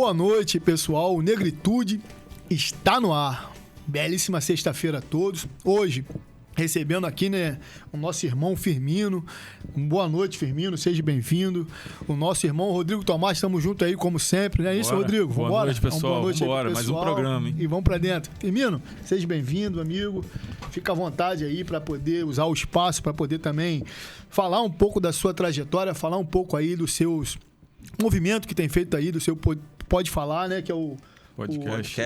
Boa noite, pessoal. O Negritude está no ar. Belíssima sexta-feira a todos. Hoje, recebendo aqui, né, o nosso irmão Firmino. Boa noite, Firmino. Seja bem-vindo. O nosso irmão Rodrigo Tomás. Estamos juntos aí, como sempre. Não é isso, Rodrigo? Boa Vambora? noite, pessoal. Boa noite, vambora. Mais um programa, hein? E vamos pra dentro. Firmino, seja bem-vindo, amigo. Fica à vontade aí para poder usar o espaço, para poder também falar um pouco da sua trajetória, falar um pouco aí dos seus movimentos que tem feito aí, do seu Pode Falar, né? Que é o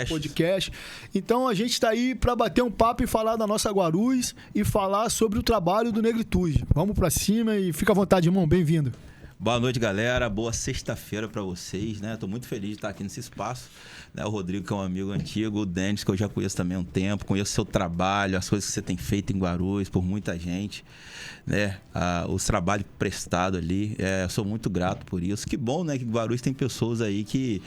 podcast. Então a gente está aí para bater um papo e falar da nossa Guarulhos e falar sobre o trabalho do Negritude. Vamos para cima e fica à vontade, irmão. Bem-vindo. Boa noite, galera. Boa sexta-feira para vocês, né? Tô muito feliz de estar aqui nesse espaço. Né? O Rodrigo, que é um amigo antigo, o Denis, que eu já conheço também há um tempo, conheço o seu trabalho, as coisas que você tem feito em Guarulhos por muita gente, né? Os trabalhos prestados ali. Sou muito grato por isso. Que bom, né? Que Guarulhos tem pessoas aí que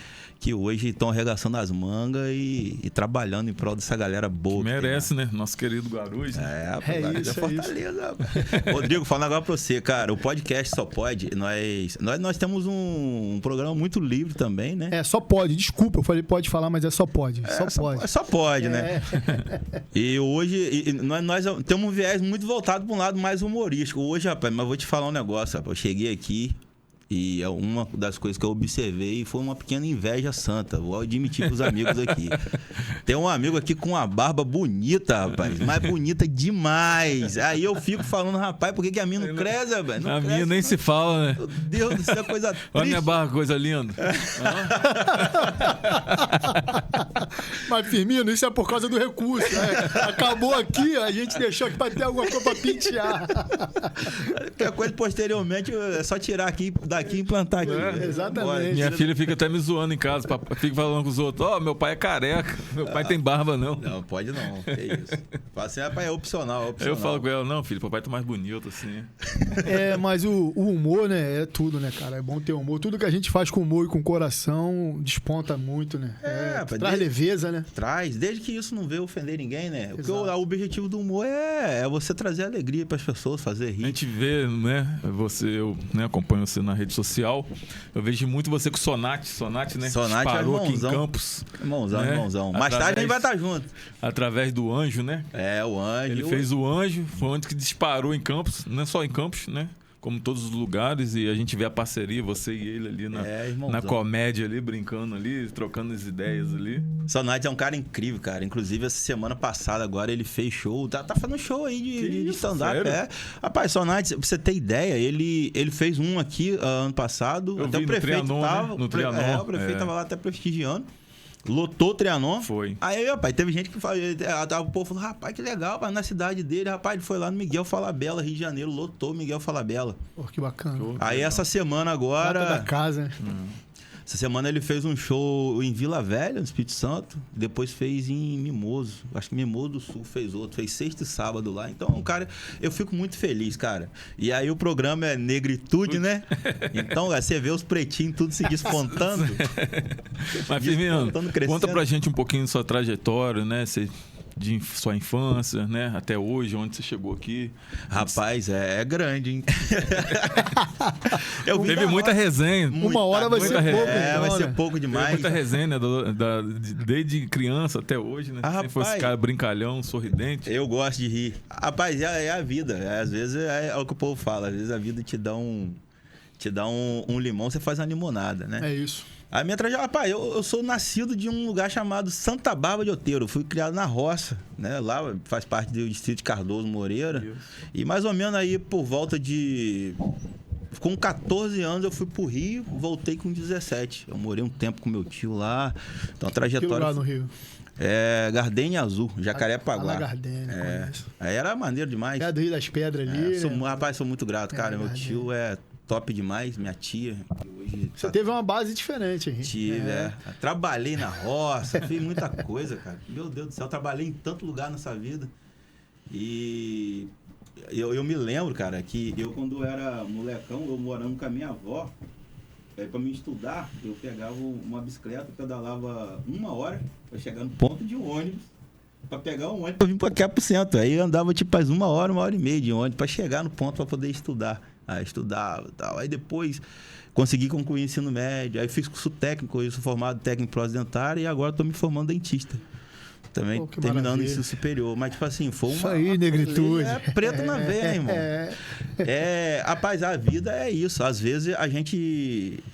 hoje estão arregaçando as mangas e trabalhando em prol dessa galera boa. Que merece, né? Nosso querido Guarulhos. Né? Isso, Fortaleza. Rodrigo, falando agora pra você, cara, o podcast Só Pode, nós temos um programa muito livre também, né? Só pode. Desculpa, eu falei pode falar, mas só pode. Só pode, né? E hoje, nós temos um viés muito voltado para um lado mais humorístico. Hoje, rapaz, mas vou te falar um negócio, rapaz. Eu cheguei aqui e uma das coisas que eu observei foi uma pequena inveja santa. Vou admitir pros amigos aqui. Tem um amigo aqui com uma barba bonita, rapaz. Mas bonita demais. Aí eu fico falando, rapaz, por que a minha não cresce, rapaz? A minha nem se fala, né? Meu Deus do céu, coisa triste. Olha a minha barba, coisa linda. Mas, Firmino, isso é por causa do recurso, né? Acabou aqui, a gente deixou aqui para ter alguma coisa para pentear. Qualquer coisa posteriormente é só tirar aqui daqui e implantar aqui. Exatamente. Minha filha fica até me zoando em casa. Fica falando com os outros: meu pai é careca. Meu pai tem barba, não. Não, pode não. Que isso. Fala assim, rapaz, é opcional. Eu falo com ela: não, filho, papai tá mais bonito assim. Mas o humor, né? É tudo, né, cara? É bom ter humor. Tudo que a gente faz com humor e com coração desponta muito, né? Traz leveza, né? Traz, desde que isso não veio ofender ninguém, né? Porque o objetivo do humor é você trazer alegria pras pessoas, fazer rir. A gente vê, né? Eu acompanho você na rede social. Eu vejo muito você com o Sonati, né? Sonati parou é aqui em Campos. Irmãozão. Mais tarde a gente vai estar junto. Através do Anjo, né? O Anjo. Ele fez o Anjo, foi onde que disparou em Campos, não é só em Campos, né? Como todos os lugares, e a gente vê a parceria, você e ele ali na comédia ali, brincando ali, trocando as ideias ali. Sonati é um cara incrível, cara. Inclusive, essa semana passada agora ele fez show. Tá fazendo show aí de stand-up. Rapaz, Sonati, pra você ter ideia, ele fez um aqui ano passado. Até o prefeito tava. No Trianon. O prefeito tava lá até prestigiando. Lotou o Trianon. Foi. Aí, rapaz, teve gente que falou, o povo falou, rapaz, que legal, rapaz, na cidade dele, rapaz, ele foi lá no Miguel Falabella, Rio de Janeiro, lotou o Miguel Falabella. Pô, que bacana. Aí essa semana agora... da casa, né? Essa semana ele fez um show em Vila Velha, no Espírito Santo. Depois fez em Mimoso. Acho que Mimoso do Sul fez outro. Fez sexta e sábado lá. Então, cara, eu fico muito feliz, cara. E aí o programa é Negritude, né? Então, você vê os pretinhos tudo se despontando. Mas, Firmino, conta pra gente um pouquinho da sua trajetória, né? De sua infância, né? Até hoje, onde você chegou aqui. Rapaz, é grande, hein? Teve muita resenha. Uma hora vai ser pouco. Vai ser pouco demais. Teve muita resenha, desde criança até hoje, né? Sempre foi esse cara brincalhão, sorridente. Eu gosto de rir. Rapaz, é a vida. Às vezes é o que o povo fala. Às vezes a vida te dá um limão, você faz uma limonada, né? É isso. A minha trajetória, rapaz, eu sou nascido de um lugar chamado Santa Bárbara de Outeiro. Eu fui criado na roça, né? Lá faz parte do distrito de Cardoso Moreira. Deus. E mais ou menos aí por volta de... Com 14 anos eu fui pro Rio, voltei com 17. Eu morei um tempo com meu tio lá. Então a trajetória... Que lugar no Rio? Gardênia Azul, Jacarepaguá. Gardênia, aí era maneiro demais. Do Rio das Pedras ali. Rapaz, sou muito grato, cara. Meu tio é top demais, minha tia. Hoje você teve uma base diferente, hein? Tive, Trabalhei na roça, fiz muita coisa, cara. Meu Deus do céu, trabalhei em tanto lugar nessa vida. E eu me lembro, cara, que eu quando era molecão, eu morando com a minha avó, pra mim estudar, eu pegava uma bicicleta, pedalava 1 hora pra chegar no ponto de ônibus. Pra pegar um ônibus pra vir pra cá pro centro. Aí eu andava tipo mais 1 hora, 1 hora e meia de ônibus pra chegar no ponto pra poder estudar. Aí estudava e tal. Aí depois consegui concluir o ensino médio. Aí fiz curso técnico, eu sou formado técnico em prótese dentária e agora estou me formando dentista. Também terminando o ensino superior. Mas, tipo assim, foi uma... Isso aí, negritude. É preto na veia, irmão. Rapaz, a vida é isso. Às vezes a gente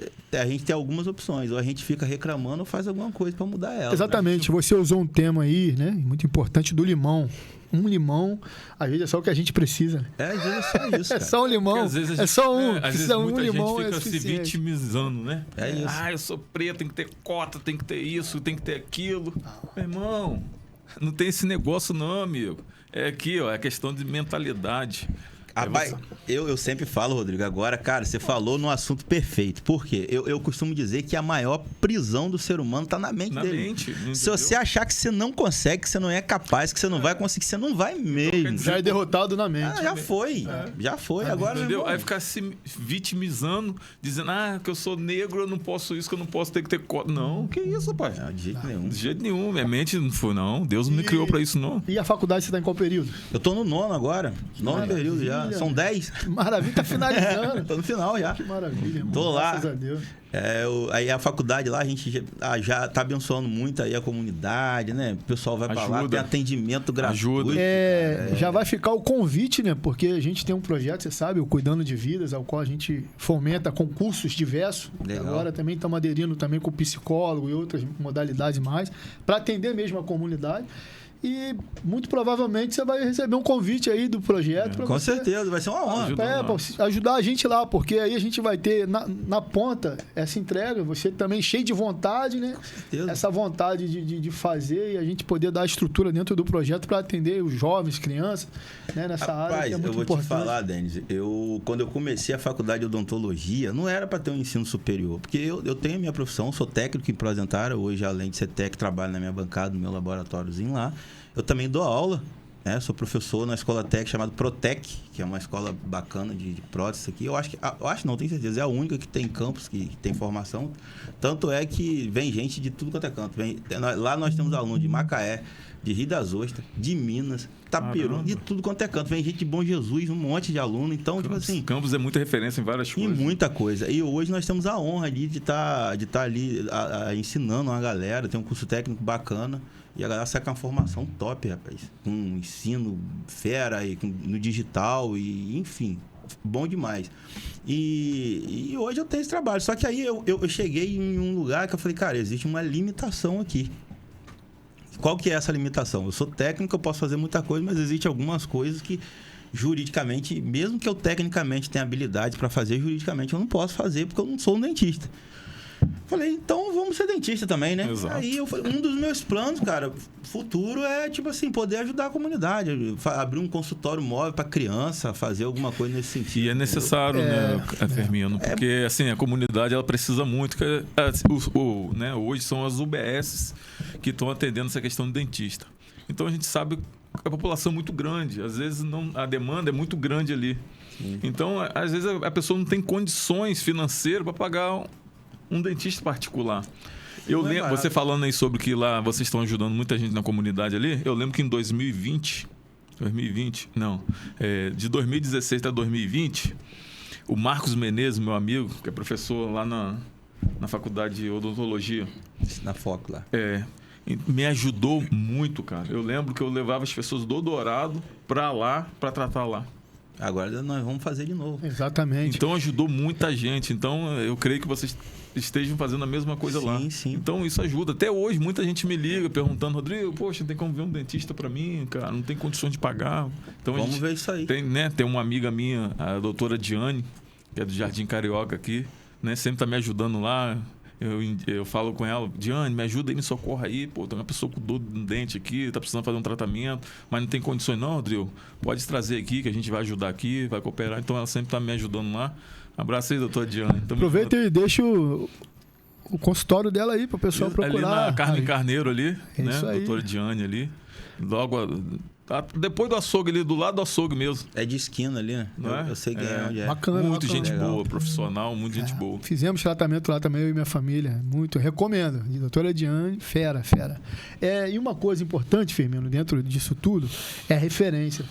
tem algumas opções. Ou a gente fica reclamando ou faz alguma coisa para mudar ela. Exatamente. Né? Você usou um tema aí, né? Muito importante, do limão. Um limão, às vezes é só o que a gente precisa. Às vezes é só isso, cara. É só um limão. Às vezes é só um. Às vezes muita limão gente fica se vitimizando, né? É isso. Eu sou preto, tem que ter cota, tem que ter isso, tem que ter aquilo. Meu irmão, não tem esse negócio não, amigo. É aqui, ó, é questão de mentalidade. Rapaz, eu sempre falo, Rodrigo, agora, cara, você falou no assunto perfeito. Por quê? Eu costumo dizer que a maior prisão do ser humano tá na mente dele. Se você achar que você não consegue, que você não é capaz, que você não vai conseguir, você não vai mesmo. Já é derrotado na mente. Já foi. Já foi. Agora, entendeu? Aí ficar se vitimizando, dizendo, que eu sou negro, eu não posso isso, que eu não posso ter que ter cota. Não, que isso, pai? Não, de jeito nenhum. De jeito nenhum. Minha mente não foi, não. Deus não me criou pra isso, não. E a faculdade você tá em qual período? Eu tô no 9º agora. 9º período já. São 10. Maravilha, tá finalizando. Tô no final já. Que maravilha, irmão. Tô lá. Graças a Deus. Aí a faculdade lá, a gente já tá abençoando muito aí a comunidade, né? O pessoal vai pra lá, tem atendimento gratuito. Já vai ficar o convite, né? Porque a gente tem um projeto, você sabe, o Cuidando de Vidas, ao qual a gente fomenta concursos diversos. Legal. Agora também estamos aderindo também com psicólogo e outras modalidades mais, para atender mesmo a comunidade. E muito provavelmente você vai receber um convite aí do projeto. Com certeza, vai ser uma honra. Para ajudar a gente lá, porque aí a gente vai ter na ponta essa entrega, você também cheio de vontade, né? Com certeza. Essa vontade de fazer e a gente poder dar a estrutura dentro do projeto para atender os jovens, crianças, né? Nessa área que é muito importante. Eu vou te falar, Denis, quando eu comecei a faculdade de odontologia, não era para ter um ensino superior, porque eu tenho a minha profissão, sou técnico em prótese dentária, hoje além de ser técnico, trabalho na minha bancada, no meu laboratóriozinho lá. Eu também dou aula, né? Sou professor na escola técnica chamada Protec, que é uma escola bacana de prótese aqui. Eu acho não, tenho certeza, é a única que tem campus, que tem formação. Tanto é que vem gente de tudo quanto é canto. Lá nós temos alunos de Macaé, de Rio das Ostras, de Minas, Taperu, de tudo quanto é canto. Vem gente de Bom Jesus, um monte de aluno. Então, tipo assim... Campus é muita referência em várias coisas. Em muita coisa. E hoje nós temos a honra ali de tá ali ensinando uma galera. Tem um curso técnico bacana. E a galera sai com uma formação top, rapaz. Com um ensino fera e no digital e enfim, bom demais. E hoje eu tenho esse trabalho. Só que aí eu cheguei em um lugar que eu falei, cara, existe uma limitação aqui. Qual que é essa limitação? Eu sou técnico, eu posso fazer muita coisa, mas existem algumas coisas que juridicamente, mesmo que eu tecnicamente tenha habilidade para fazer, juridicamente eu não posso fazer porque eu não sou um dentista. Falei, então vamos ser dentista também, né? Exato. Aí eu falei, um dos meus planos, cara, futuro é, tipo assim, poder ajudar a comunidade. Abrir um consultório móvel para criança, fazer alguma coisa nesse sentido. E é necessário, né, Firmino? Porque, assim, a comunidade, ela precisa muito. Né, hoje são as UBSs que estão atendendo essa questão de dentista. Então, a gente sabe que a população é muito grande. Às vezes, a demanda é muito grande ali. Sim. Então, às vezes, a pessoa não tem condições financeiras para pagar um dentista particular. Eu lembro, você falando aí sobre que lá vocês estão ajudando muita gente na comunidade ali, eu lembro que em 2020, de 2016 até 2020, o Marcos Menezes, meu amigo, que é professor lá na faculdade de odontologia. Na FOC lá. Me ajudou muito, cara. Eu lembro que eu levava as pessoas do Dourado para lá, para tratar lá. Agora nós vamos fazer de novo. Exatamente. Então ajudou muita gente. Então eu creio que vocês estejam fazendo a mesma coisa lá. Sim. Então isso ajuda. Até hoje muita gente me liga perguntando, Rodrigo, poxa, tem como ver um dentista para mim, cara? Não tem condições de pagar. Então vamos ver isso aí. Tem uma amiga minha, a doutora Diane, que é do Jardim Carioca aqui, né? Sempre tá me ajudando lá. Eu falo com ela, Diane, me ajuda aí, me socorra aí, pô, tem uma pessoa com dor no dente aqui, tá precisando fazer um tratamento, mas não tem condições não, Rodrigo, pode trazer aqui que a gente vai ajudar aqui, vai cooperar. Então ela sempre tá me ajudando lá. Abraço aí, doutora Diane. Aproveita e deixa o consultório dela aí para o pessoal procurar. Ali na Carne Carneiro ali, né? Isso aí. Doutora Diane ali. Logo, depois do açougue ali, do lado do açougue mesmo. É de esquina ali, né? Eu sei que onde é. Bacana. Muito gente legal. boa, profissional, muito gente boa. Fizemos tratamento lá também, eu e minha família. Muito, recomendo. Doutora Diane, fera. E uma coisa importante, Firmino, dentro disso tudo, é a referência.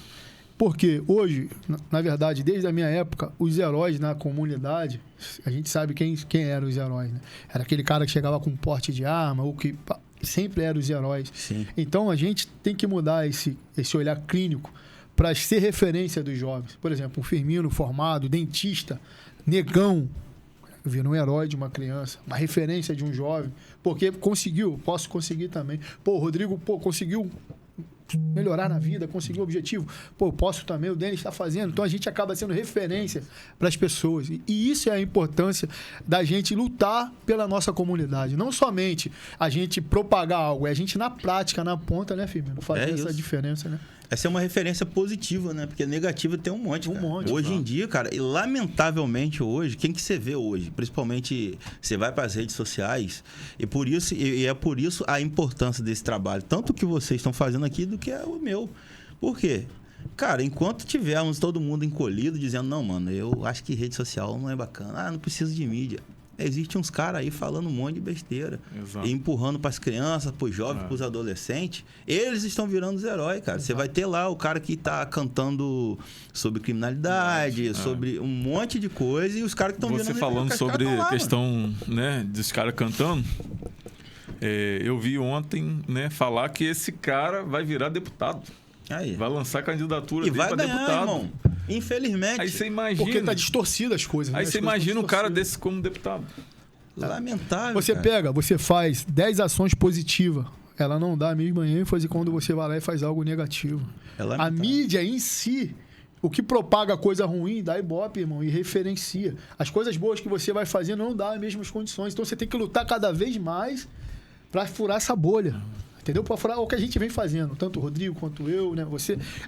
Porque hoje, na verdade, desde a minha época, os heróis na comunidade, a gente sabe quem eram os heróis, né? Era aquele cara que chegava com um porte de arma, ou que sempre eram os heróis. Sim. Então, a gente tem que mudar esse olhar clínico para ser referência dos jovens. Por exemplo, um Firmino formado, dentista, negão, vira um herói de uma criança, uma referência de um jovem, porque conseguiu, posso conseguir também. Pô, o Rodrigo, conseguiu melhorar na vida, conseguir um objetivo. Pô, eu posso também, o Denis está fazendo. Então, a gente acaba sendo referência para as pessoas. E isso é a importância da gente lutar pela nossa comunidade. Não somente a gente propagar algo, é a gente na prática, na ponta, né, Firmino? Fazer essa diferença, né? Essa é uma referência positiva, né? Porque negativa tem um monte, cara. Hoje claro. em dia, cara, e lamentavelmente hoje, quem que você vê hoje? Principalmente, você vai para as redes sociais, e é por isso a importância desse trabalho, tanto que vocês estão fazendo aqui do que é o meu. Por quê? Cara, enquanto tivermos todo mundo encolhido, dizendo, não, mano, eu acho que rede social não é bacana, não preciso de mídia. Existem uns caras aí falando um monte de besteira. Exato. E empurrando para as crianças, para os jovens, para os adolescentes. Eles estão virando os heróis, cara. Você vai ter lá o cara que tá cantando sobre criminalidade, sobre um monte de coisa, e os caras que estão virando... Você falando sobre a questão, né, dos caras cantando, eu vi ontem, né, falar que esse cara vai virar deputado. Aí. Vai lançar a candidatura dele para ganhar, deputado. Irmão. Infelizmente. Aí você imagina... Porque tá distorcido as coisas. Aí né? você imagina um cara desse como deputado. Lamentável, Você faz 10 ações positivas. Ela não dá a mesma ênfase quando você vai lá e faz algo negativo. A mídia em si, o que propaga coisa ruim, dá ibope, irmão, e referencia. As coisas boas que você vai fazer não dá as mesmas condições. Então você tem que lutar cada vez mais para furar essa bolha. Entendeu? Para furar o que a gente vem fazendo, tanto o Rodrigo quanto eu, né?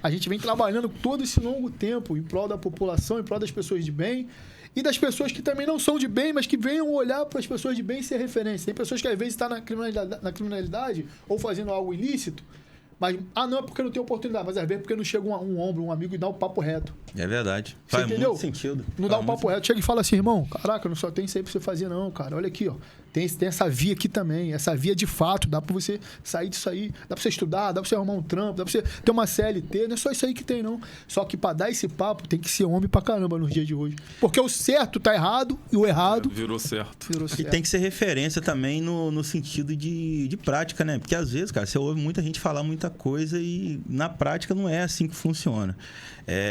A gente vem trabalhando todo esse longo tempo em prol da população, em prol das pessoas de bem e das pessoas que também não são de bem, mas que venham olhar para as pessoas de bem e ser referência. Tem pessoas que às vezes estão na criminalidade ou fazendo algo ilícito, mas, não é porque não tem oportunidade, mas às vezes porque não chega um ombro, um amigo e dá um papo reto. É verdade. Você Faz entendeu? muito sentido. Não dá um papo reto. Chega e fala assim, irmão, caraca, não só tem isso aí pra você fazer não, cara. Olha aqui, ó. Tem essa via aqui também. Essa via de fato, dá pra você sair disso aí. Dá pra você estudar, dá pra você arrumar um trampo, dá pra você ter uma CLT. Não é só isso aí que tem, não. Só que pra dar esse papo, tem que ser homem pra caramba nos dias de hoje. Porque o certo tá errado e o errado... Virou certo. E tem que ser referência também no sentido de prática, né? Porque às vezes, cara, você ouve muita gente falar muita coisa e na prática não é assim que funciona.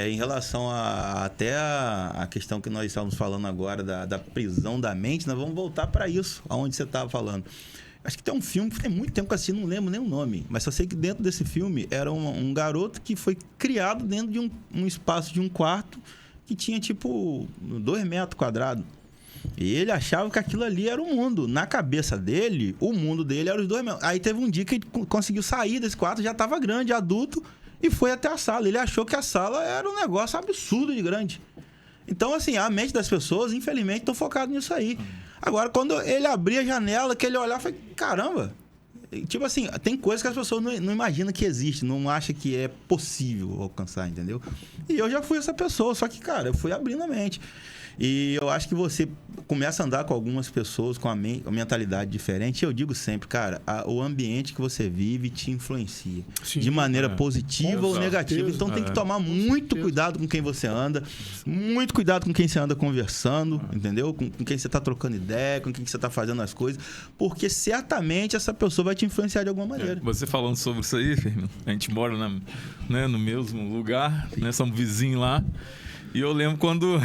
Em relação até a questão que nós estávamos falando agora da prisão da mente, nós vamos voltar para isso, aonde você estava falando. Acho que tem um filme que tem muito tempo que eu assisti, não lembro nem o nome, mas só sei que dentro desse filme era um garoto que foi criado dentro de um espaço de um quarto que tinha tipo 2 metros quadrados. E ele achava que aquilo ali era o mundo. Na cabeça dele, o mundo dele era os 2 metros. Aí teve um dia que ele conseguiu sair desse quarto, já estava grande, adulto, e foi até a sala. Ele achou que a sala era um negócio absurdo de grande. Então, assim, a mente das pessoas, infelizmente, estão focadas nisso aí. Agora, quando ele abria a janela, que ele olhava, eu falei, caramba. Tipo assim, tem coisas que as pessoas não imaginam que existe, não acham que é possível alcançar, entendeu? E eu já fui essa pessoa, só que, cara, eu fui abrindo a mente. E eu acho que você começa a andar com algumas pessoas com a mentalidade diferente. E eu digo sempre, cara, o ambiente que você vive te influencia. Sim, de maneira positiva ou negativa. Então tem que tomar muito cuidado com quem você anda, muito cuidado com quem você anda conversando, entendeu? Com quem você está trocando ideia, com quem você está fazendo as coisas, porque certamente essa pessoa vai te influenciar de alguma maneira. Você falando sobre isso aí, Firmino, a gente mora no mesmo lugar, né? Somos vizinhos lá. E eu lembro quando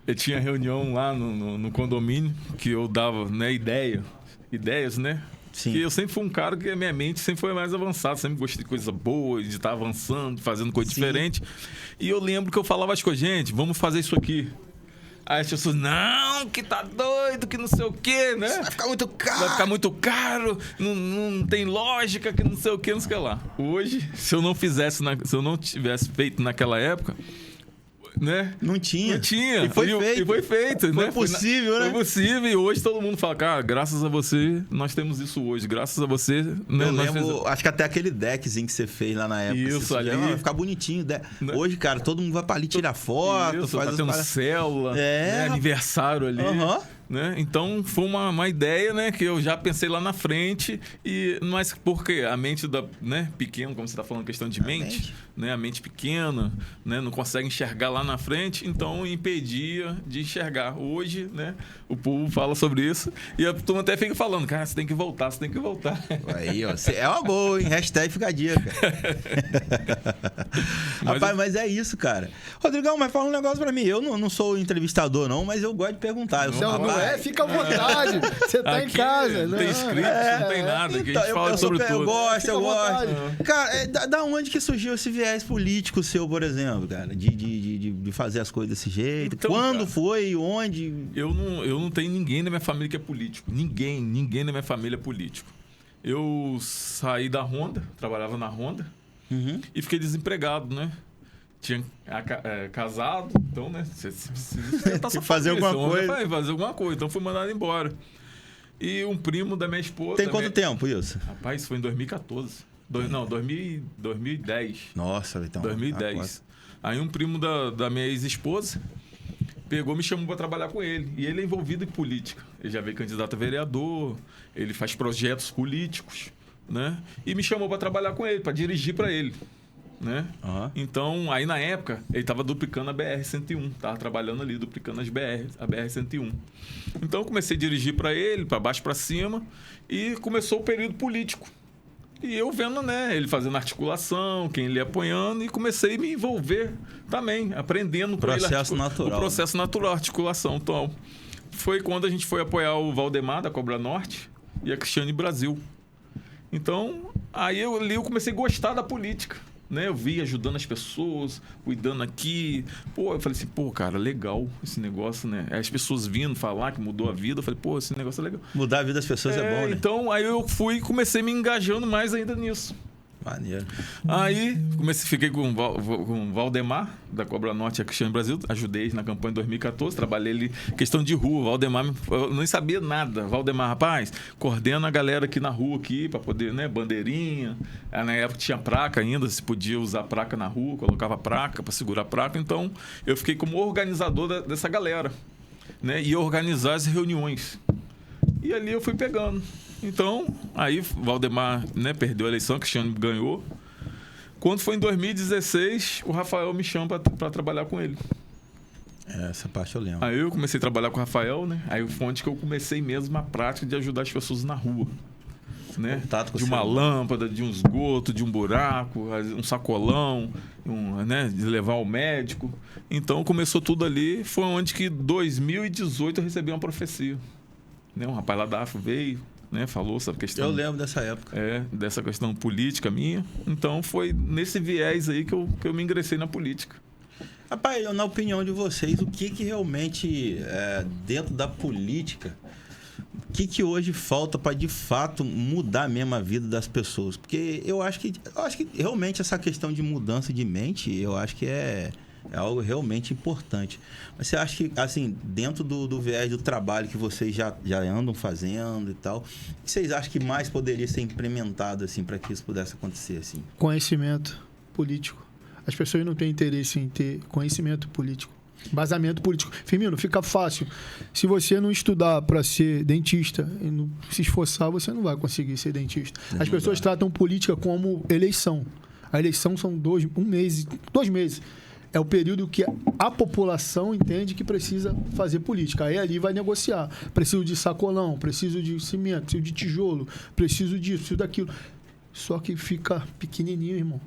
eu tinha reunião lá no condomínio, que eu dava, né, ideias, né? Sim. Que eu sempre fui um cara que a minha mente sempre foi mais avançada, sempre gostei de coisa boa, de estar avançando, fazendo coisa diferente. E eu lembro que eu falava as coisas, gente, vamos fazer isso aqui. Aí as pessoas, não, que tá doido, que não sei o quê, né? Vai ficar muito caro. Vai ficar muito caro, não tem lógica, que não sei o quê, não sei o que lá. Hoje, se eu não tivesse feito naquela época... Né? Não tinha. E foi feito. Foi né? possível, né? Foi possível. E hoje todo mundo fala, cara, graças a você, nós temos isso hoje. Graças a você... Né, eu lembro, acho que até aquele deckzinho que você fez lá na época. Isso, ali. Vai ficar bonitinho. Hoje, cara, todo mundo vai pra ali tirar foto. Isso, faz batendo célula, né, aniversário ali. né? Então foi uma ideia, né, que eu já pensei lá na frente, mas porque a mente pequena, como você está falando, questão de mente, né, a mente pequena, né, não consegue enxergar lá na frente, então impedia de enxergar. Hoje, né, o povo fala sobre isso e a turma até fica falando, cara, você tem que voltar. Aí, ó, é uma boa, hein? Hashtag fica a dica. Rapaz, mas é isso, cara. Rodrigão, mas fala um negócio pra mim. Eu não sou entrevistador, não, mas eu gosto de perguntar. Fica à vontade. Você tá aqui em casa. Não tem script, não tem nada. Então, a gente fala sobre tudo. Eu gosto. Cara, da onde que surgiu esse viés político seu, por exemplo, cara? De fazer as coisas desse jeito? Então, quando cara, foi? Onde? Eu não tenho ninguém na minha família que é político. Ninguém na minha família é político. Eu saí da Honda, trabalhava na Honda, e fiquei desempregado, né? Tinha casado, então, né? Você precisa fazer alguma coisa. Vai fazer alguma coisa, então fui mandado embora. E um primo da minha esposa... Tem quanto tempo isso? Rapaz, isso foi em 2014. 2010. Nossa, então... 2010. Aí um primo da minha ex-esposa me chamou para trabalhar com ele. E ele é envolvido em política. Ele já veio candidato a vereador, ele faz projetos políticos, né? E me chamou para trabalhar com ele, para dirigir para ele, né? Então, aí na época, ele estava duplicando a BR-101. Estava trabalhando ali, duplicando a BR-101. Então, eu comecei a dirigir para ele, para baixo, para cima, e começou o período político. E eu vendo, né, ele fazendo articulação, quem ele ia apoiando, e comecei a me envolver também, aprendendo com ele. Processo natural. O processo natural, articulação. Então, foi quando a gente foi apoiar o Valdemar, da Cobra Norte, e a Cristiane Brasil. Então, aí eu comecei a gostar da política, né? Eu vi ajudando as pessoas, cuidando aqui. Eu falei assim, cara, legal esse negócio, né? Aí as pessoas vindo falar que mudou a vida, eu falei, esse negócio é legal. Mudar a vida das pessoas é bom, né? Então, aí eu comecei me engajando mais ainda nisso. Maneiro. Aí, fiquei com o Valdemar, da Cobra Norte e a Cristiane Brasil. Ajudei na campanha de 2014. Trabalhei ali, questão de rua. Valdemar, eu nem sabia nada. Valdemar, rapaz, coordena a galera aqui na rua, para poder, né, bandeirinha. Na época tinha placa ainda, se podia usar placa na rua, colocava placa para segurar a placa. Então, eu fiquei como organizador dessa galera, né, e organizar as reuniões. E ali eu fui pegando. Então, aí Valdemar, né, perdeu a eleição, Cristiano ganhou. Quando foi em 2016, o Rafael me chama para trabalhar com ele. Essa parte eu lembro. Aí eu comecei a trabalhar com o Rafael, né? Aí foi onde que eu comecei mesmo a prática de ajudar as pessoas na rua. Né? De uma lâmpada, de um esgoto, de um buraco, um sacolão, né, de levar ao médico. Então começou tudo ali. Foi onde que em 2018 eu recebi uma profecia. Né? Um rapaz lá da AFO veio, né, falou sobre a questão... Eu lembro dessa época. Dessa questão política minha. Então foi nesse viés aí que eu me ingressei na política. Rapaz, na opinião de vocês, o que realmente, dentro da política, o que hoje falta para de fato mudar mesmo a vida das pessoas? Porque eu acho que realmente essa questão de mudança de mente, eu acho que é algo realmente importante. Mas você acha que, assim, dentro do viés do trabalho que vocês já andam fazendo e tal, o que vocês acham que mais poderia ser implementado, assim, para que isso pudesse acontecer, assim? Conhecimento político. As pessoas não têm interesse em ter conhecimento político. Embasamento político. Firmino, fica fácil. Se você não estudar para ser dentista e não se esforçar, você não vai conseguir ser dentista. As pessoas tratam política como eleição. A eleição são 2 meses. É o período que a população entende que precisa fazer política. Aí ali vai negociar. Preciso de sacolão, preciso de cimento, preciso de tijolo, preciso disso, preciso daquilo. Só que fica pequenininho, irmão.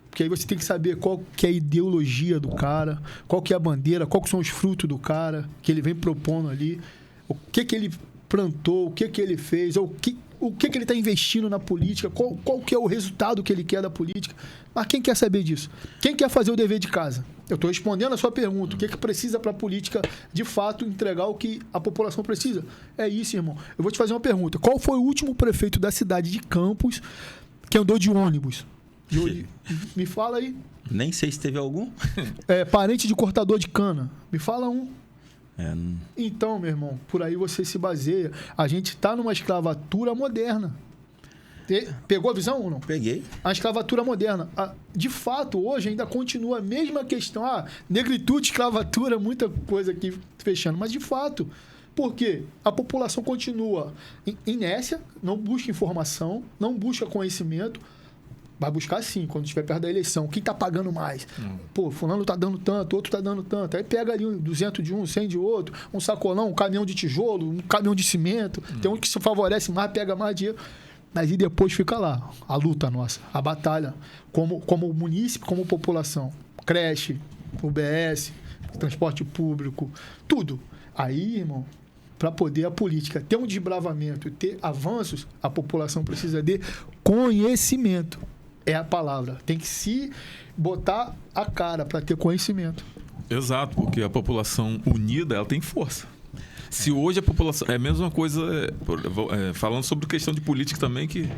Porque aí você tem que saber qual que é a ideologia do cara, qual que é a bandeira, qual que são os frutos do cara que ele vem propondo ali, o que ele plantou, o que ele fez, o que ele está investindo na política, qual que é o resultado que ele quer da política. Mas quem quer saber disso? Quem quer fazer o dever de casa? Eu estou respondendo a sua pergunta. O que precisa para a política, de fato, entregar o que a população precisa? É isso, irmão. Eu vou te fazer uma pergunta. Qual foi o último prefeito da cidade de Campos que andou de ônibus? Me fala aí. Nem sei se teve algum. Parente de cortador de cana. Me fala um. Não... Então, meu irmão, por aí você se baseia. A gente está numa escravatura moderna. Pegou a visão ou não? Peguei. A escravatura moderna. De fato, hoje ainda continua a mesma questão. Negritude, escravatura, muita coisa aqui fechando. Mas, de fato, Por quê? A população continua inércia, não busca informação, não busca conhecimento. Vai buscar sim, quando estiver perto da eleição. Quem está pagando mais? Pô, fulano está dando tanto, outro está dando tanto. Aí pega ali 200 de um, 100 de outro, um sacolão, um caminhão de tijolo, um caminhão de cimento. Tem um que se favorece mais, pega mais dinheiro. Mas e depois fica lá, a luta nossa, a batalha, como munícipe, como população. Creche, UBS, transporte público, tudo. Aí, irmão, para poder a política ter um desbravamento e ter avanços, a população precisa de conhecimento. É a palavra. Tem que se botar a cara para ter conhecimento. Exato, porque a população unida, ela tem força. Se hoje a população... É a mesma coisa, falando sobre questão de política também, que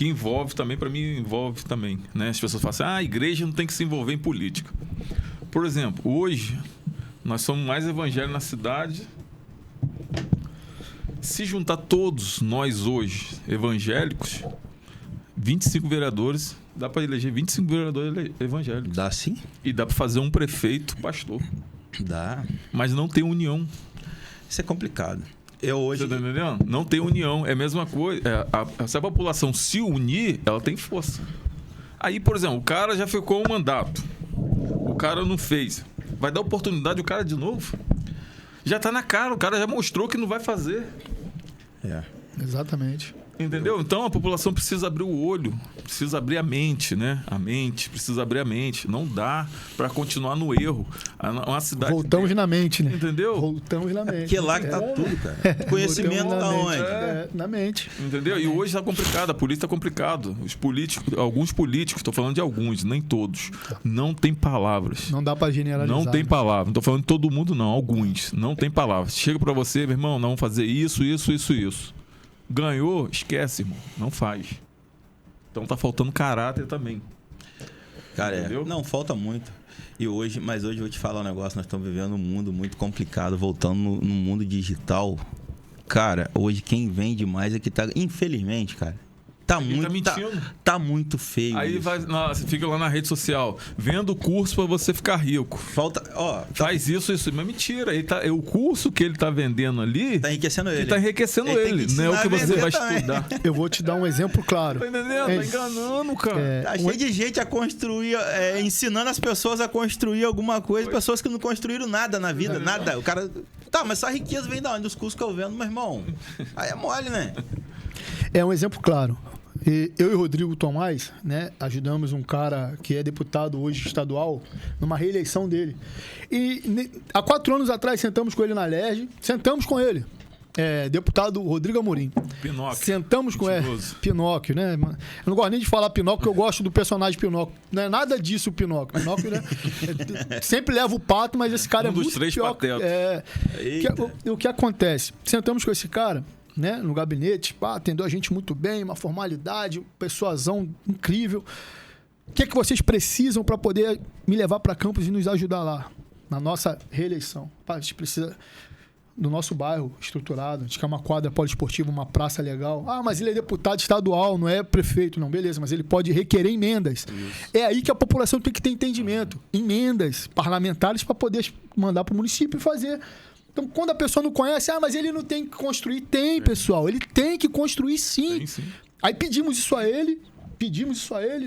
envolve também, para mim, envolve também. Né? As pessoas falam assim, a igreja não tem que se envolver em política. Por exemplo, hoje, nós somos mais evangélicos na cidade. Se juntar todos nós hoje, evangélicos, 25 vereadores, dá para eleger 25 vereadores evangélicos. Dá sim? E dá para fazer um prefeito pastor. Dá. Mas não tem união. Isso é complicado. Eu hoje... Você tá entendendo? Não tem união. É a mesma coisa. Se a população se unir, ela tem força. Aí, por exemplo, o cara já ficou um mandato. O cara não fez. Vai dar oportunidade o cara de novo? Já tá na cara. O cara já mostrou que não vai fazer. Exatamente. Entendeu? Então a população precisa abrir o olho, precisa abrir a mente, né? Precisa abrir a mente. Não dá para continuar no erro. Uma cidade. Voltamos na mente, né? Entendeu? Voltamos na mente. Porque lá que tá tudo, cara. Conhecimento tá onde? Na mente. Entendeu? E hoje tá complicado, a política tá complicado. Os políticos, alguns políticos, tô falando de alguns, nem todos, não tem palavras. Não dá para generalizar. Não tem palavras. Não tô falando de todo mundo, não. Alguns. Não tem palavras. Chega para você, meu irmão, não vamos fazer isso. Ganhou, esquece, irmão. Não faz. Então tá faltando caráter também. Cara, não, falta muito. Mas hoje eu vou te falar um negócio. Nós estamos vivendo um mundo muito complicado. Voltando no mundo digital. Cara, hoje quem vende mais é que tá... Infelizmente, cara. Tá muito feio. Aí você fica lá na rede social, vendo curso para você ficar rico. Faz isso. Mas mentira. O curso que ele tá vendendo ali... Tá enriquecendo ele. Tá enriquecendo ele. Não é o que você vai estudar. Eu vou te dar um exemplo claro. Tá entendendo? Tá enganando, cara. Tá cheio de gente a construir, ensinando as pessoas a construir alguma coisa. Pessoas que não construíram nada na vida, nada. O cara... Tá, mas só a riqueza vem da onde? Dos cursos que eu vendo, meu irmão. Aí é mole, né? É um exemplo claro. Eu e o Rodrigo Tomás, né, ajudamos um cara que é deputado hoje estadual numa reeleição dele. E há 4 anos atrás sentamos com ele na LERJ, sentamos com ele. Deputado Rodrigo Amorim. Pinóquio. Sentamos com Pinóquio, né? Eu não gosto nem de falar Pinóquio, porque eu gosto do personagem Pinóquio. Não é nada disso o Pinóquio. Pinóquio, né? Sempre leva o pato, mas esse cara é muito dos 3 patetas. O que acontece? Sentamos com esse cara, né, no gabinete, atendeu a gente muito bem, uma formalidade, persuasão incrível. O que é que vocês precisam para poder me levar para Campos e nos ajudar lá, na nossa reeleição? A gente precisa do nosso bairro estruturado, a gente quer uma quadra poliesportiva, uma praça legal. Mas ele é deputado estadual, não é prefeito. Não, beleza, mas ele pode requerer emendas. Isso. É aí que a população tem que ter entendimento. Emendas parlamentares para poder mandar para o município e fazer. Então, quando a pessoa não conhece, mas ele não tem que construir. Tem, pessoal. Ele tem que construir, sim. Tem, sim. Aí pedimos isso a ele.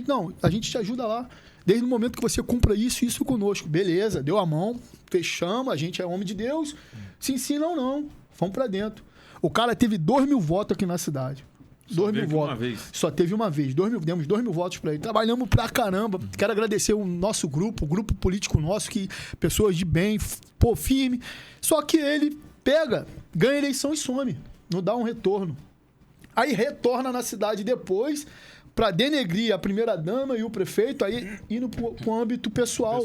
Não, a gente te ajuda lá. Desde o momento que você cumpra isso conosco. Beleza, deu a mão, fechamos, a gente é homem de Deus. Se ensina ou não. Vamos pra dentro. O cara teve 2.000 votos aqui na cidade. 2.000 votos. Uma vez. Só teve uma vez. Demos 2.000 votos para ele. Trabalhamos pra caramba. Quero agradecer o nosso grupo, o grupo político nosso, que pessoas de bem, firme. Só que ele ganha eleição e some. Não dá um retorno. Aí retorna na cidade depois para denegrir a primeira-dama e o prefeito, aí indo pro âmbito pessoal.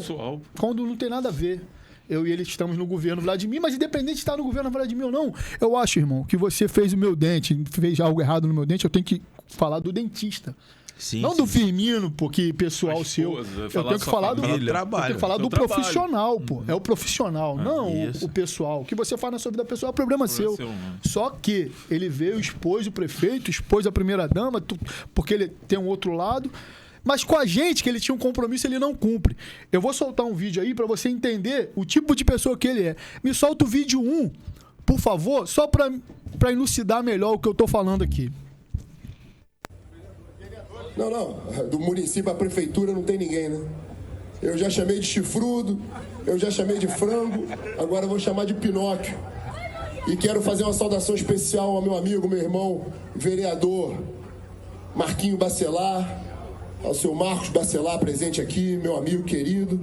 Quando não tem nada a ver. Eu e ele estamos no governo Vladimir, mas independente de estar no governo Vladimir ou não, eu acho, irmão, que você fez o meu dente, fez algo errado no meu dente, eu tenho que falar do dentista. Sim, não do Firmino, porque pessoal seu. Eu tenho que falar do trabalho. Eu tenho que falar do profissional, pô. É o profissional, não o pessoal. O que você faz na sua vida pessoal é problema seu. Só que ele veio, expôs o prefeito, expôs a primeira-dama, porque ele tem um outro lado. Mas com a gente, que ele tinha um compromisso, ele não cumpre. Eu vou soltar um vídeo aí pra você entender o tipo de pessoa que ele é. Me solta o vídeo 1 por favor, só para elucidar melhor o que eu tô falando aqui. Não. Do município à prefeitura não tem ninguém, né? Eu já chamei de chifrudo, eu já chamei de frango, agora eu vou chamar de Pinóquio. E quero fazer uma saudação especial ao meu amigo, meu irmão, vereador Marquinho Bacelar, ao seu Marcos Bacelar, presente aqui, meu amigo querido,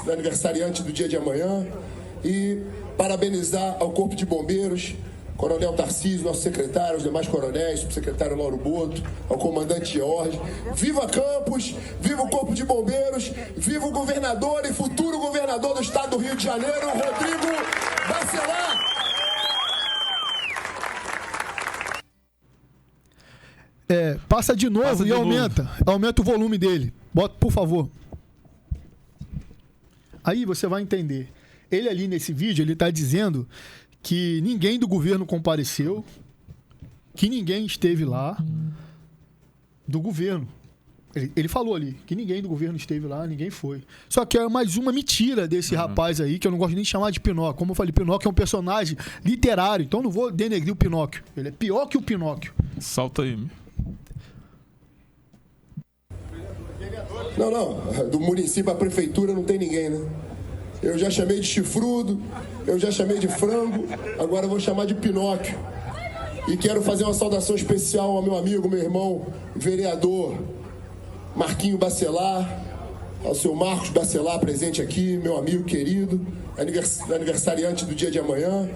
aniversariante do dia de amanhã. E parabenizar ao Corpo de Bombeiros, Coronel Tarcísio, nosso secretário, os demais coronéis, o secretário Lauro Boto, ao comandante George. Viva Campos, viva o Corpo de Bombeiros, viva o governador e futuro governador do estado do Rio de Janeiro, Rodrigo Bacelar. Passa de novo e aumenta o volume dele. Bota, por favor. Aí você vai entender. Ele ali nesse vídeo, ele está dizendo que ninguém do governo compareceu, que ninguém esteve lá do governo. Ele falou ali que ninguém do governo esteve lá, ninguém foi. Só que é mais uma mentira desse rapaz aí, que eu não gosto nem de chamar de Pinóquio. Como eu falei, Pinóquio é um personagem literário, então eu não vou denegrir o Pinóquio. Ele é pior que o Pinóquio. Salta aí. Não. Do município à prefeitura não tem ninguém, né? Eu já chamei de chifrudo, eu já chamei de frango, agora eu vou chamar de Pinóquio. E quero fazer uma saudação especial ao meu amigo, meu irmão, vereador Marquinho Bacelar, ao seu Marcos Bacelar, presente aqui, meu amigo querido, aniversariante do dia de amanhã.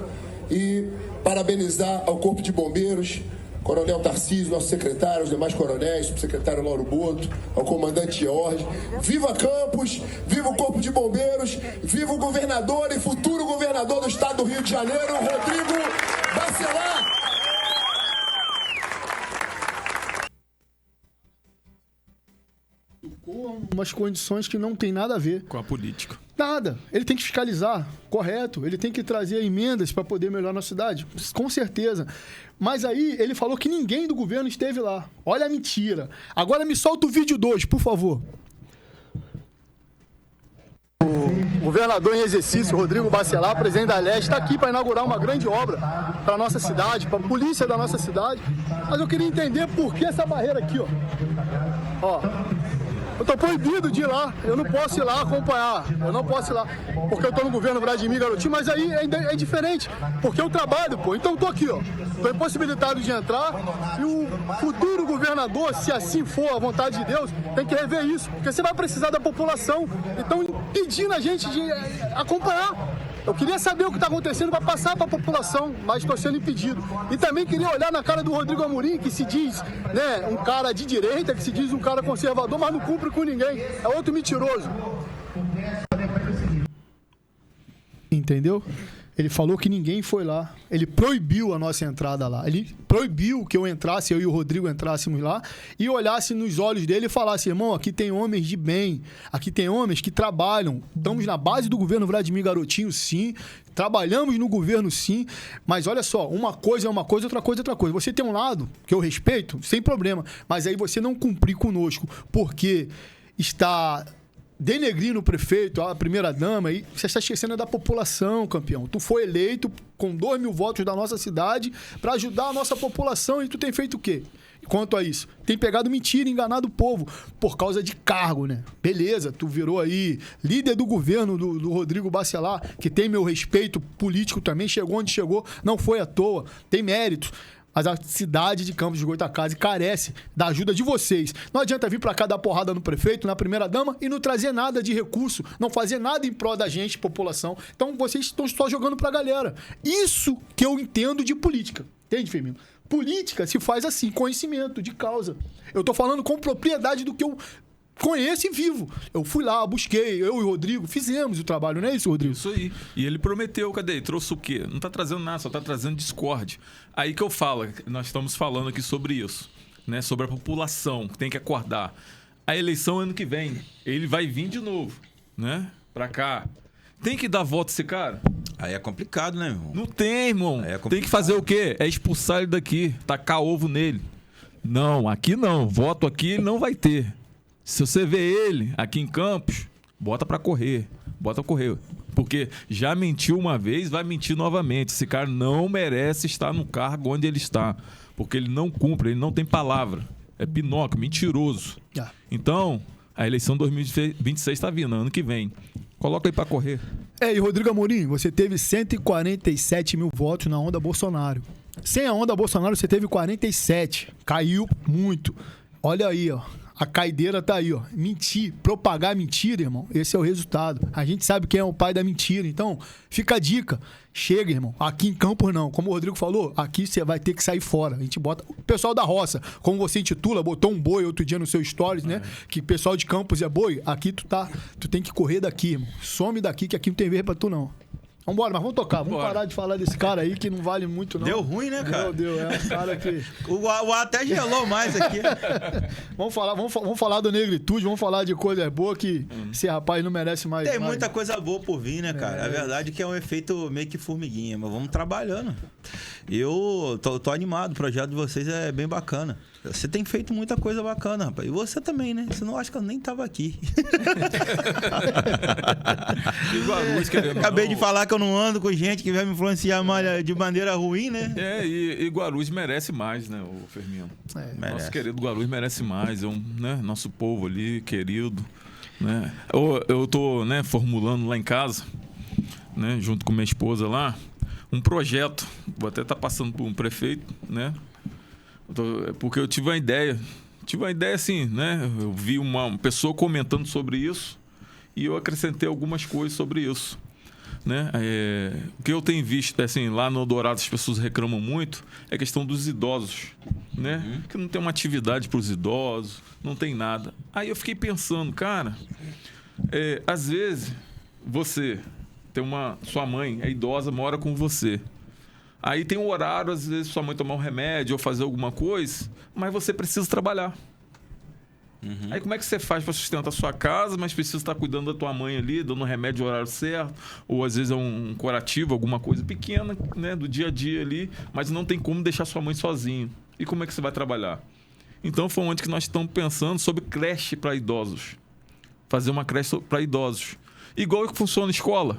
E parabenizar ao Corpo de Bombeiros, Coronel Tarcísio, nosso secretário, os demais coronéis, o secretário Lauro Boto, ao comandante George. Viva Campos, viva o Corpo de Bombeiros, viva o governador e futuro governador do estado do Rio de Janeiro, Rodrigo Bacelar. Umas condições que não tem nada a ver Com a política. Nada. Ele tem que fiscalizar, correto. Ele tem que trazer emendas para poder melhorar a nossa cidade, com certeza. Mas aí ele falou que ninguém do governo esteve lá. Olha a mentira. Agora me solta o vídeo 2, por favor. O governador em exercício, Rodrigo Bacelar, presidente da Leste, está aqui para inaugurar uma grande obra para a nossa cidade, para a polícia da nossa cidade. Mas eu queria entender por que essa barreira aqui, ó. Eu estou proibido de ir lá, eu não posso ir lá acompanhar, eu não posso ir lá, porque eu estou no governo Vladimir Garotinho, mas aí é diferente, porque eu trabalho, pô, então eu estou aqui, ó, estou impossibilitado de entrar, e o futuro governador, se assim for a vontade de Deus, tem que rever isso, porque você vai precisar da população, então impedindo a gente de acompanhar. Eu queria saber o que está acontecendo para passar para a população, mas estou sendo impedido. E também queria olhar na cara do Rodrigo Amorim, que se diz, né, um cara de direita, que se diz um cara conservador, mas não cumpre com ninguém. É outro mentiroso. Entendeu? Ele falou que ninguém foi lá. Ele proibiu a nossa entrada lá. Ele proibiu que eu entrasse, eu e o Rodrigo entrássemos lá e olhasse nos olhos dele e falasse: irmão, aqui tem homens de bem, aqui tem homens que trabalham. Estamos na base do governo Vladimir Garotinho, sim. Trabalhamos no governo, sim. Mas olha só, uma coisa é uma coisa, outra coisa é outra coisa. Você tem um lado que eu respeito, sem problema. Mas aí você não cumprir conosco porque está denegrindo o prefeito, a primeira-dama, e você está esquecendo da população, campeão. Tu foi eleito com 2 mil votos da nossa cidade para ajudar a nossa população e tu tem feito o quê? Quanto a isso? Tem pegado mentira, enganado o povo por causa de cargo, né? Beleza, tu virou aí líder do governo do Rodrigo Bacelar, que tem meu respeito político também, chegou onde chegou, não foi à toa, tem méritos. Mas a cidade de Campos do Goytacazes carece da ajuda de vocês. Não adianta vir pra cá dar porrada no prefeito, na primeira-dama e não trazer nada de recurso, não fazer nada em prol da gente, população. Então vocês estão só jogando pra galera. Isso que eu entendo de política. Entende, Firmino? Política se faz assim, conhecimento de causa. Eu tô falando com propriedade do que eu conheço e vivo. Eu fui lá, busquei, eu e o Rodrigo fizemos o trabalho, não é isso, Rodrigo? Isso aí. E ele prometeu, cadê? Trouxe o quê? Não tá trazendo nada, só tá trazendo discórdia. Aí que eu falo, nós estamos falando aqui sobre isso, né? Sobre a população, que tem que acordar. A eleição ano que vem, ele vai vir de novo, né? Pra cá. Tem que dar voto esse cara? Aí é complicado, né, irmão? Não tem, irmão. Tem que fazer o quê? É expulsar ele daqui, tacar ovo nele. Não, aqui não. Voto aqui ele não vai ter. Se você vê ele aqui em Campos, bota pra correr. Bota pra correr. Porque já mentiu uma vez, vai mentir novamente. Esse cara não merece estar no cargo onde ele está. Porque ele não cumpre, ele não tem palavra. É Pinóquio, mentiroso. Então, a eleição 2026 está vindo, ano que vem. Coloca aí para correr. E Rodrigo Amorim, você teve 147 mil votos na onda Bolsonaro. Sem a onda Bolsonaro, você teve 47. Caiu muito. Olha aí, ó. A caideira tá aí, ó. Mentir, propagar mentira, irmão. Esse é o resultado. A gente sabe quem é o pai da mentira. Então, fica a dica. Chega, irmão. Aqui em Campos, não. Como o Rodrigo falou, aqui você vai ter que sair fora. A gente bota... O pessoal da roça, como você intitula, botou um boi outro dia no seu stories, né? Que pessoal de Campos é boi. Aqui tu tem que correr daqui, irmão. Some daqui, que aqui não tem vez pra tu, não. Vambora, mas vamos tocar. Vamos parar de falar desse cara aí que não vale muito, não. Deu ruim, né, cara? Deu. É um cara que... O ar até gelou mais aqui. Vamos falar do negritude, vamos falar de coisa boa que esse rapaz não merece mais. Tem muita coisa boa por vir, né, cara? A verdade é que é um efeito meio que formiguinha, mas vamos trabalhando. Eu tô animado, o projeto de vocês é bem bacana. Você tem feito muita coisa bacana, rapaz. E você também, né? Senão eu acho que eu nem tava aqui. Acabei de falar que eu não ando com gente que vai me influenciar de maneira ruim, né? E Guarulhos merece mais, né, o Firmino? Nosso querido Guarulhos merece mais. Né, nosso povo ali, querido. Né? Eu tô, né, formulando lá em casa, né, junto com minha esposa lá, um projeto. Vou até estar passando por um prefeito, né? Porque eu tive uma ideia. Assim, né? Eu vi uma pessoa comentando sobre isso e eu acrescentei algumas coisas sobre isso, né? O que eu tenho visto, assim, lá no Dourado as pessoas reclamam muito é a questão dos idosos, né? Que não tem uma atividade para os idosos, não tem nada. Aí eu fiquei pensando, cara, às vezes você tem sua mãe é idosa, mora com você. Aí tem um horário, às vezes sua mãe tomar um remédio ou fazer alguma coisa, mas você precisa trabalhar. Aí como é que você faz para sustentar a sua casa, mas precisa estar cuidando da tua mãe ali, dando remédio no horário certo, ou às vezes é um curativo, alguma coisa pequena, né, do dia a dia ali, mas não tem como deixar sua mãe sozinha. E como é que você vai trabalhar? Então foi onde que nós estamos pensando sobre creche para idosos. Fazer uma creche para idosos. Igual que funciona a escola.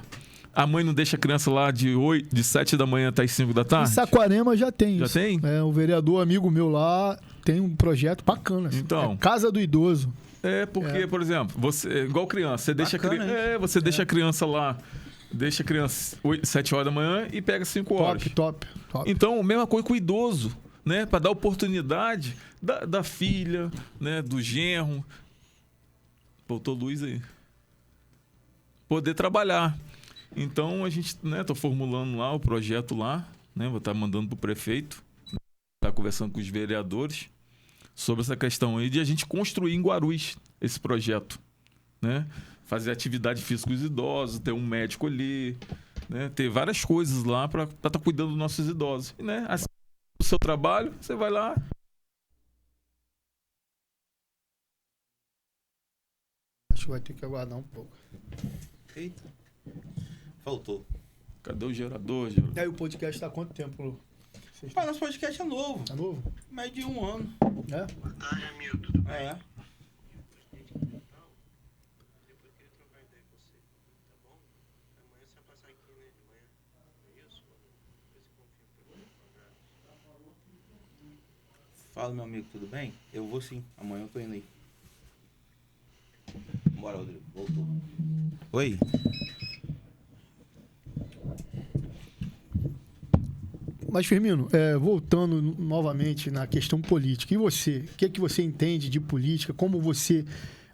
A mãe não deixa a criança lá de 7 da manhã até as 5 da tarde? Em Saquarema já tem isso. Já tem? O vereador amigo meu lá tem um projeto bacana. Assim. Então, Casa do Idoso. Porque, por exemplo, você, igual criança, você deixa, deixa a criança lá, deixa a criança 7 horas da manhã e pega 5 horas. Top. Então, mesma coisa com o idoso, né? Para dar oportunidade da filha, né? Do genro. Voltou luz aí. Poder trabalhar. Então, a gente, né, tô formulando lá o projeto lá, né, vou estar mandando pro prefeito, tá conversando com os vereadores sobre essa questão aí de a gente construir em Guarulhos esse projeto, né? Fazer atividade física com os idosos, ter um médico ali, né? Ter várias coisas lá para estar cuidando dos nossos idosos. E, né, assim, o seu trabalho, você vai lá. Acho que vai ter que aguardar um pouco. Eita. Faltou. Cadê o gerador? E aí o podcast tá há quanto tempo, Lu? Nosso podcast é novo. É novo? Mais de 1 ano. É? Boa tarde, amigo. Tudo bem? É. Depois eu queria trocar ideia com você. Tá bom? Amanhã você vai passar aqui, né? De manhã. É isso? Depois você confirma pra mim. Fala, meu amigo, tudo bem? Eu vou sim. Amanhã eu tô indo aí. Bora, Rodrigo. Voltou. Oi. Mas, Firmino, voltando novamente na questão política, e você? O que é que você entende de política? Como você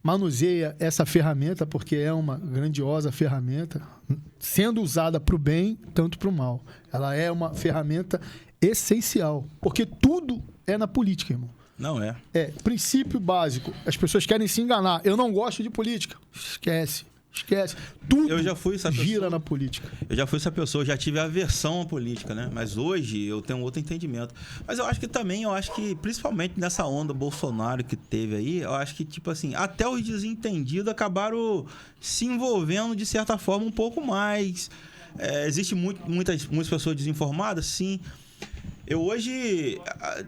manuseia essa ferramenta? Porque é uma grandiosa ferramenta, sendo usada para o bem, tanto para o mal. Ela é uma ferramenta essencial, porque tudo é na política, irmão. Não é. Princípio básico. As pessoas querem se enganar. Eu não gosto de política. Esquece. Tudo eu já fui essa gira pessoa, na política. Eu já fui essa pessoa, já tive aversão à política, né? Mas hoje eu tenho outro entendimento. Mas eu acho que principalmente nessa onda Bolsonaro que teve aí, eu acho que, tipo assim, até os desentendidos acabaram se envolvendo de certa forma um pouco mais. Existe muitas pessoas desinformadas, sim.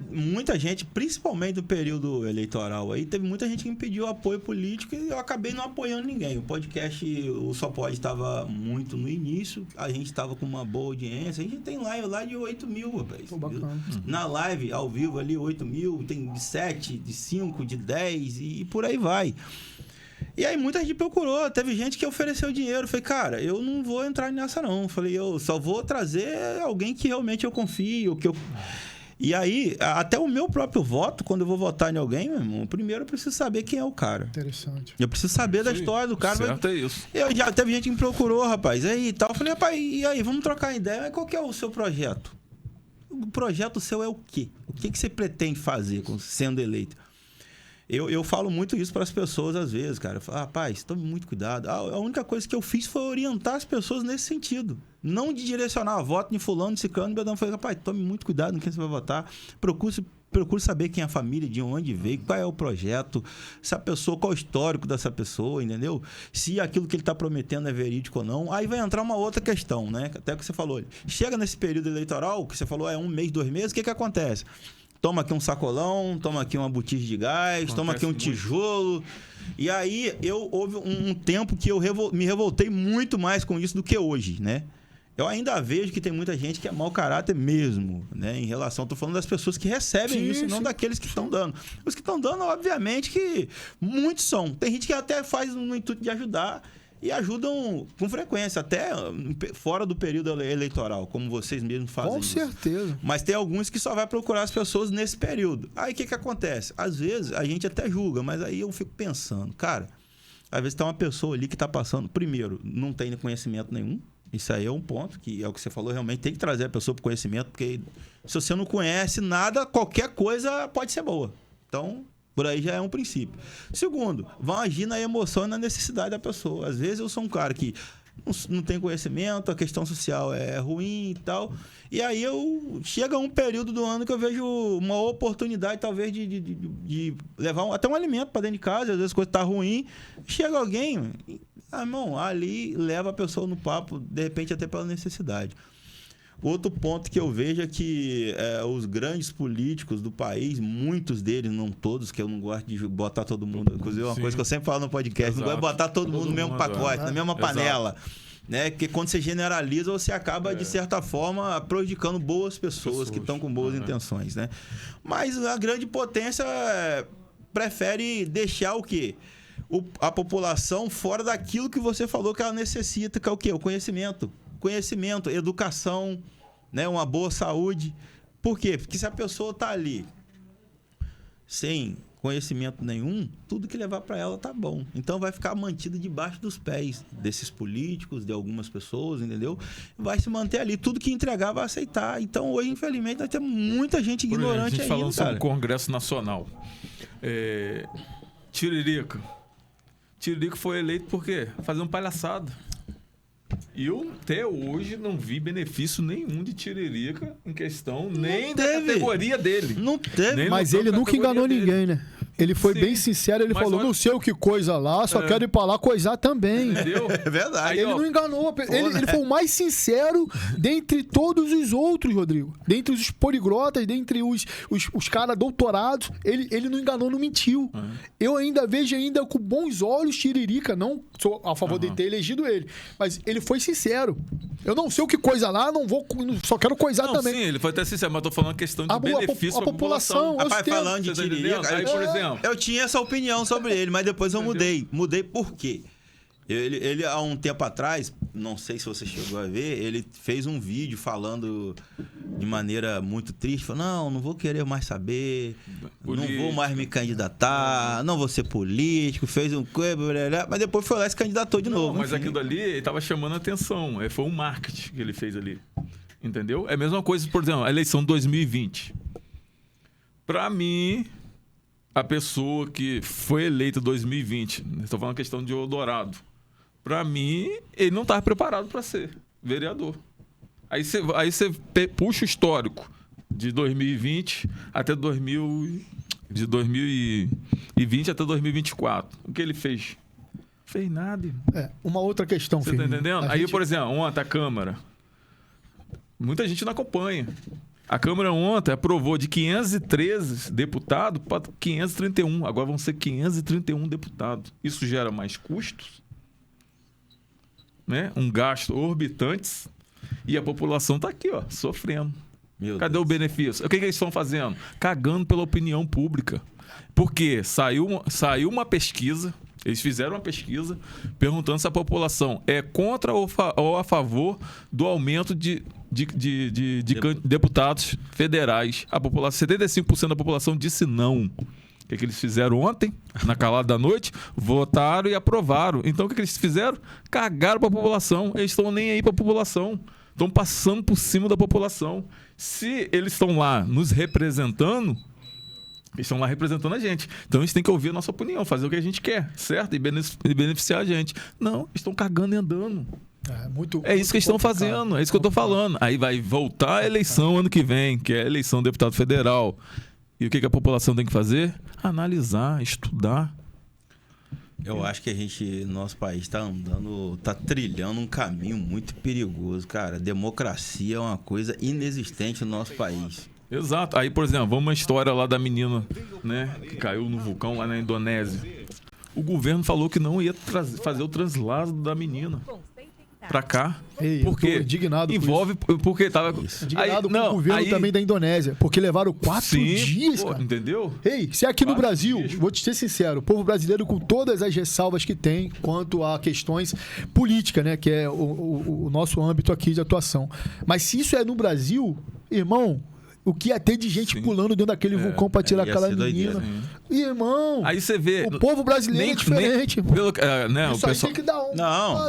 muita gente, principalmente no período eleitoral aí, teve muita gente que me pediu apoio político e eu acabei não apoiando ninguém. O podcast, o Só Pode, estava muito no início, a gente estava com uma boa audiência, a gente tem lá de 8 mil, rapaz. Na live, ao vivo ali, 8 mil, tem de 7, de 5, de 10 e por aí vai. E aí muita gente procurou, teve gente que ofereceu dinheiro. Eu falei, cara, eu não vou entrar nessa não. Eu falei, eu só vou trazer alguém que realmente eu confio, que eu... E aí, até o meu próprio voto, quando eu vou votar em alguém, meu irmão, primeiro eu preciso saber quem é o cara. Interessante. Eu preciso saber da história do cara. Certo, é isso. Já teve gente que me procurou, rapaz, aí e tal. Eu falei, rapaz, e aí, vamos trocar ideia. Mas qual que é o seu projeto? O projeto seu é o quê? O que você pretende fazer sendo eleito? Eu falo muito isso para as pessoas às vezes, cara. Eu falo, rapaz, tome muito cuidado. A única coisa que eu fiz foi orientar as pessoas nesse sentido. Não de direcionar voto de fulano, de ciclano, de bedão. Eu falei, rapaz, tome muito cuidado em quem você vai votar. Procure saber quem é a família, de onde veio, qual é o projeto, se a pessoa, qual é o histórico dessa pessoa, entendeu? Se aquilo que ele está prometendo é verídico ou não. Aí vai entrar uma outra questão, né? Até o que você falou. Chega nesse período eleitoral, que você falou é 1 mês, 2 meses, o que acontece? Toma aqui um sacolão, toma aqui uma botija de gás, toma aqui um tijolo. E aí, houve um tempo que eu me revoltei muito mais com isso do que hoje, né? Eu ainda vejo que tem muita gente que é mau caráter mesmo, né? Em relação... Estou falando das pessoas que recebem isso, e não daqueles que estão dando. Os que estão dando, obviamente, que muitos são. Tem gente que até faz no intuito de ajudar... E ajudam com frequência, até fora do período eleitoral, como vocês mesmos fazem. Com certeza. Mas tem alguns que só vai procurar as pessoas nesse período. Aí o que acontece? Às vezes a gente até julga, mas aí eu fico pensando, cara, às vezes tem uma pessoa ali que está passando, primeiro, não tem conhecimento nenhum. Isso aí é um ponto, que é o que você falou, realmente tem que trazer a pessoa para o conhecimento, porque se você não conhece nada, qualquer coisa pode ser boa. Então... Por aí já é um princípio. Segundo, vão agir na emoção e na necessidade da pessoa. Às vezes eu sou um cara que não tem conhecimento, a questão social é ruim e tal. E aí chega um período do ano que eu vejo uma oportunidade, talvez, de levar até um alimento para dentro de casa. Às vezes a coisa está ruim. Chega alguém, irmão, ali leva a pessoa no papo, de repente até pela necessidade. Outro ponto que eu vejo é que os grandes políticos do país, muitos deles, não todos, que eu não gosto de botar todo mundo. Inclusive, uma coisa que eu sempre falo no podcast, não gosto de botar todo mundo no mesmo pacote, na mesma panela. Né? Porque quando você generaliza, você acaba, de certa forma, prejudicando boas pessoas que estão com boas intenções. Né? Mas a grande potência prefere deixar o quê? A população fora daquilo que você falou que ela necessita, que é o quê? O conhecimento. Conhecimento, educação, né? Uma boa saúde. Por quê? Porque se a pessoa está ali sem conhecimento nenhum, tudo que levar para ela tá bom. Então vai ficar mantido debaixo dos pés desses políticos, de algumas pessoas, entendeu? Vai se manter ali. Tudo que entregar vai aceitar. Então hoje, infelizmente, nós temos muita gente ignorante ainda, falando sobre o Congresso Nacional. Tiririca foi eleito por quê? Fazendo palhaçada. E eu até hoje não vi benefício nenhum de Tiririca em questão, nem da categoria dele. Não teve. Mas ele nunca enganou ninguém, né? Ele foi bem sincero, ele falou, não sei o que coisa lá, só quero ir pra lá coisar também. Entendeu? É verdade. Ele não enganou. Ele foi o mais sincero dentre todos os outros, Rodrigo. Dentre os poliglotas, dentre os caras doutorados, ele não enganou, não mentiu. Eu ainda vejo com bons olhos Tiririca, não sou a favor de ter elegido ele, mas ele foi sincero. Eu não sei o que coisa lá, só quero coisar também. Sim, ele foi até sincero, mas tô falando questão de benefício a população. Rapaz, falando de Tiririca, aí, por exemplo, eu tinha essa opinião sobre ele, mas depois eu mudei. Mudei por quê? Ele, há um tempo atrás, não sei se você chegou a ver, ele fez um vídeo falando de maneira muito triste. Falou, não vou querer mais saber, não vou mais me candidatar, não vou ser político, fez um... Mas depois foi lá e se candidatou de novo. Mas aquilo ali, ele estava chamando a atenção. Foi um marketing que ele fez ali. Entendeu? É a mesma coisa, por exemplo, a eleição de 2020. Para mim... A pessoa que foi eleita em 2020, estou falando questão de Eldorado, para mim, ele não estava preparado para ser vereador. Aí você puxa o histórico de 2020 até de 2020 até 2024. O que ele fez? Fez nada. Uma outra questão, Você está entendendo? Aí, por exemplo, ontem a Câmara, muita gente não acompanha. A Câmara ontem aprovou de 513 deputados para 531. Agora vão ser 531 deputados. Isso gera mais custos, né? Um gasto orbitante. E a população está aqui, ó, sofrendo. Cadê o benefício? O que eles estão fazendo? Cagando pela opinião pública. Porque saiu uma pesquisa, eles fizeram uma pesquisa perguntando se a população é contra ou a favor do aumento de deputados federais. A população, 75% da população disse não. O que eles fizeram ontem, na calada da noite? Votaram e aprovaram. Então o que eles fizeram? Cagaram para a população. Eles estão nem aí para a população. Estão passando por cima da população. Se eles estão lá nos representando, eles estão lá representando a gente. Então eles têm que ouvir a nossa opinião, fazer o que a gente quer, certo? E beneficiar a gente. Não, estão cagando e andando. É isso que eles estão fazendo, é isso que eu estou falando. Aí vai voltar a eleição ano que vem, que é a eleição do deputado federal. E o que a população tem que fazer? Analisar, estudar. Eu acho que nosso país está trilhando um caminho muito perigoso, cara. Democracia é uma coisa inexistente no nosso país. Exato. Aí, por exemplo, vamos uma história lá da menina, né, que caiu no vulcão lá na Indonésia. O governo falou que não ia fazer o translado da menina pra cá. Porque indignado envolve porque tava indignado com o governo também da Indonésia, porque levaram 4 dias, cara. Entendeu? Se aqui no Brasil, vou te ser sincero, o povo brasileiro, com todas as ressalvas que tem quanto a questões políticas, né, que é o nosso âmbito aqui de atuação, mas se isso é no Brasil, irmão, o que ia ter de gente pulando dentro daquele vulcão pra tirar aquela menina. Irmão, aí você vê. O povo brasileiro é diferente. O pessoal tem que dar um. Não,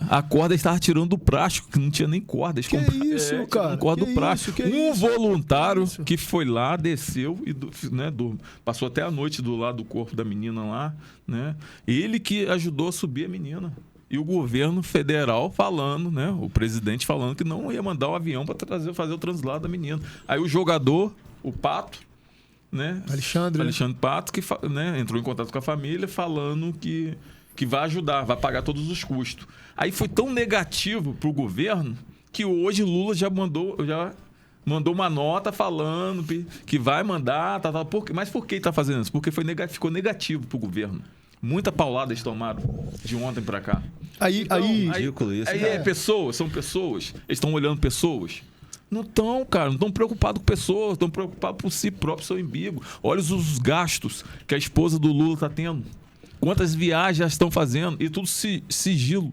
a corda estava tirando do plástico, que não tinha nem corda. Que isso, cara? Corda do plástico. Voluntário que foi lá, desceu e passou até a noite do lado do corpo da menina lá, né? Ele que ajudou a subir a menina. E o governo federal falando, né? O presidente falando que não ia mandar o avião para fazer o translado da menina. Aí o jogador, o Pato, né? Alexandre Pato, que entrou em contato com a família falando que vai ajudar, vai pagar todos os custos. Aí foi tão negativo para o governo que hoje Lula já mandou uma nota falando que vai mandar, mas por que ele está fazendo isso? Porque ficou negativo para o governo. Muita paulada eles tomaram de ontem pra cá. Ridículo isso. São pessoas. Eles estão olhando pessoas. Não estão, cara. Não estão preocupados com pessoas. Estão preocupados por si próprio, seu umbigo. Olha os gastos que a esposa do Lula está tendo. Quantas viagens já estão fazendo. E tudo sigilo.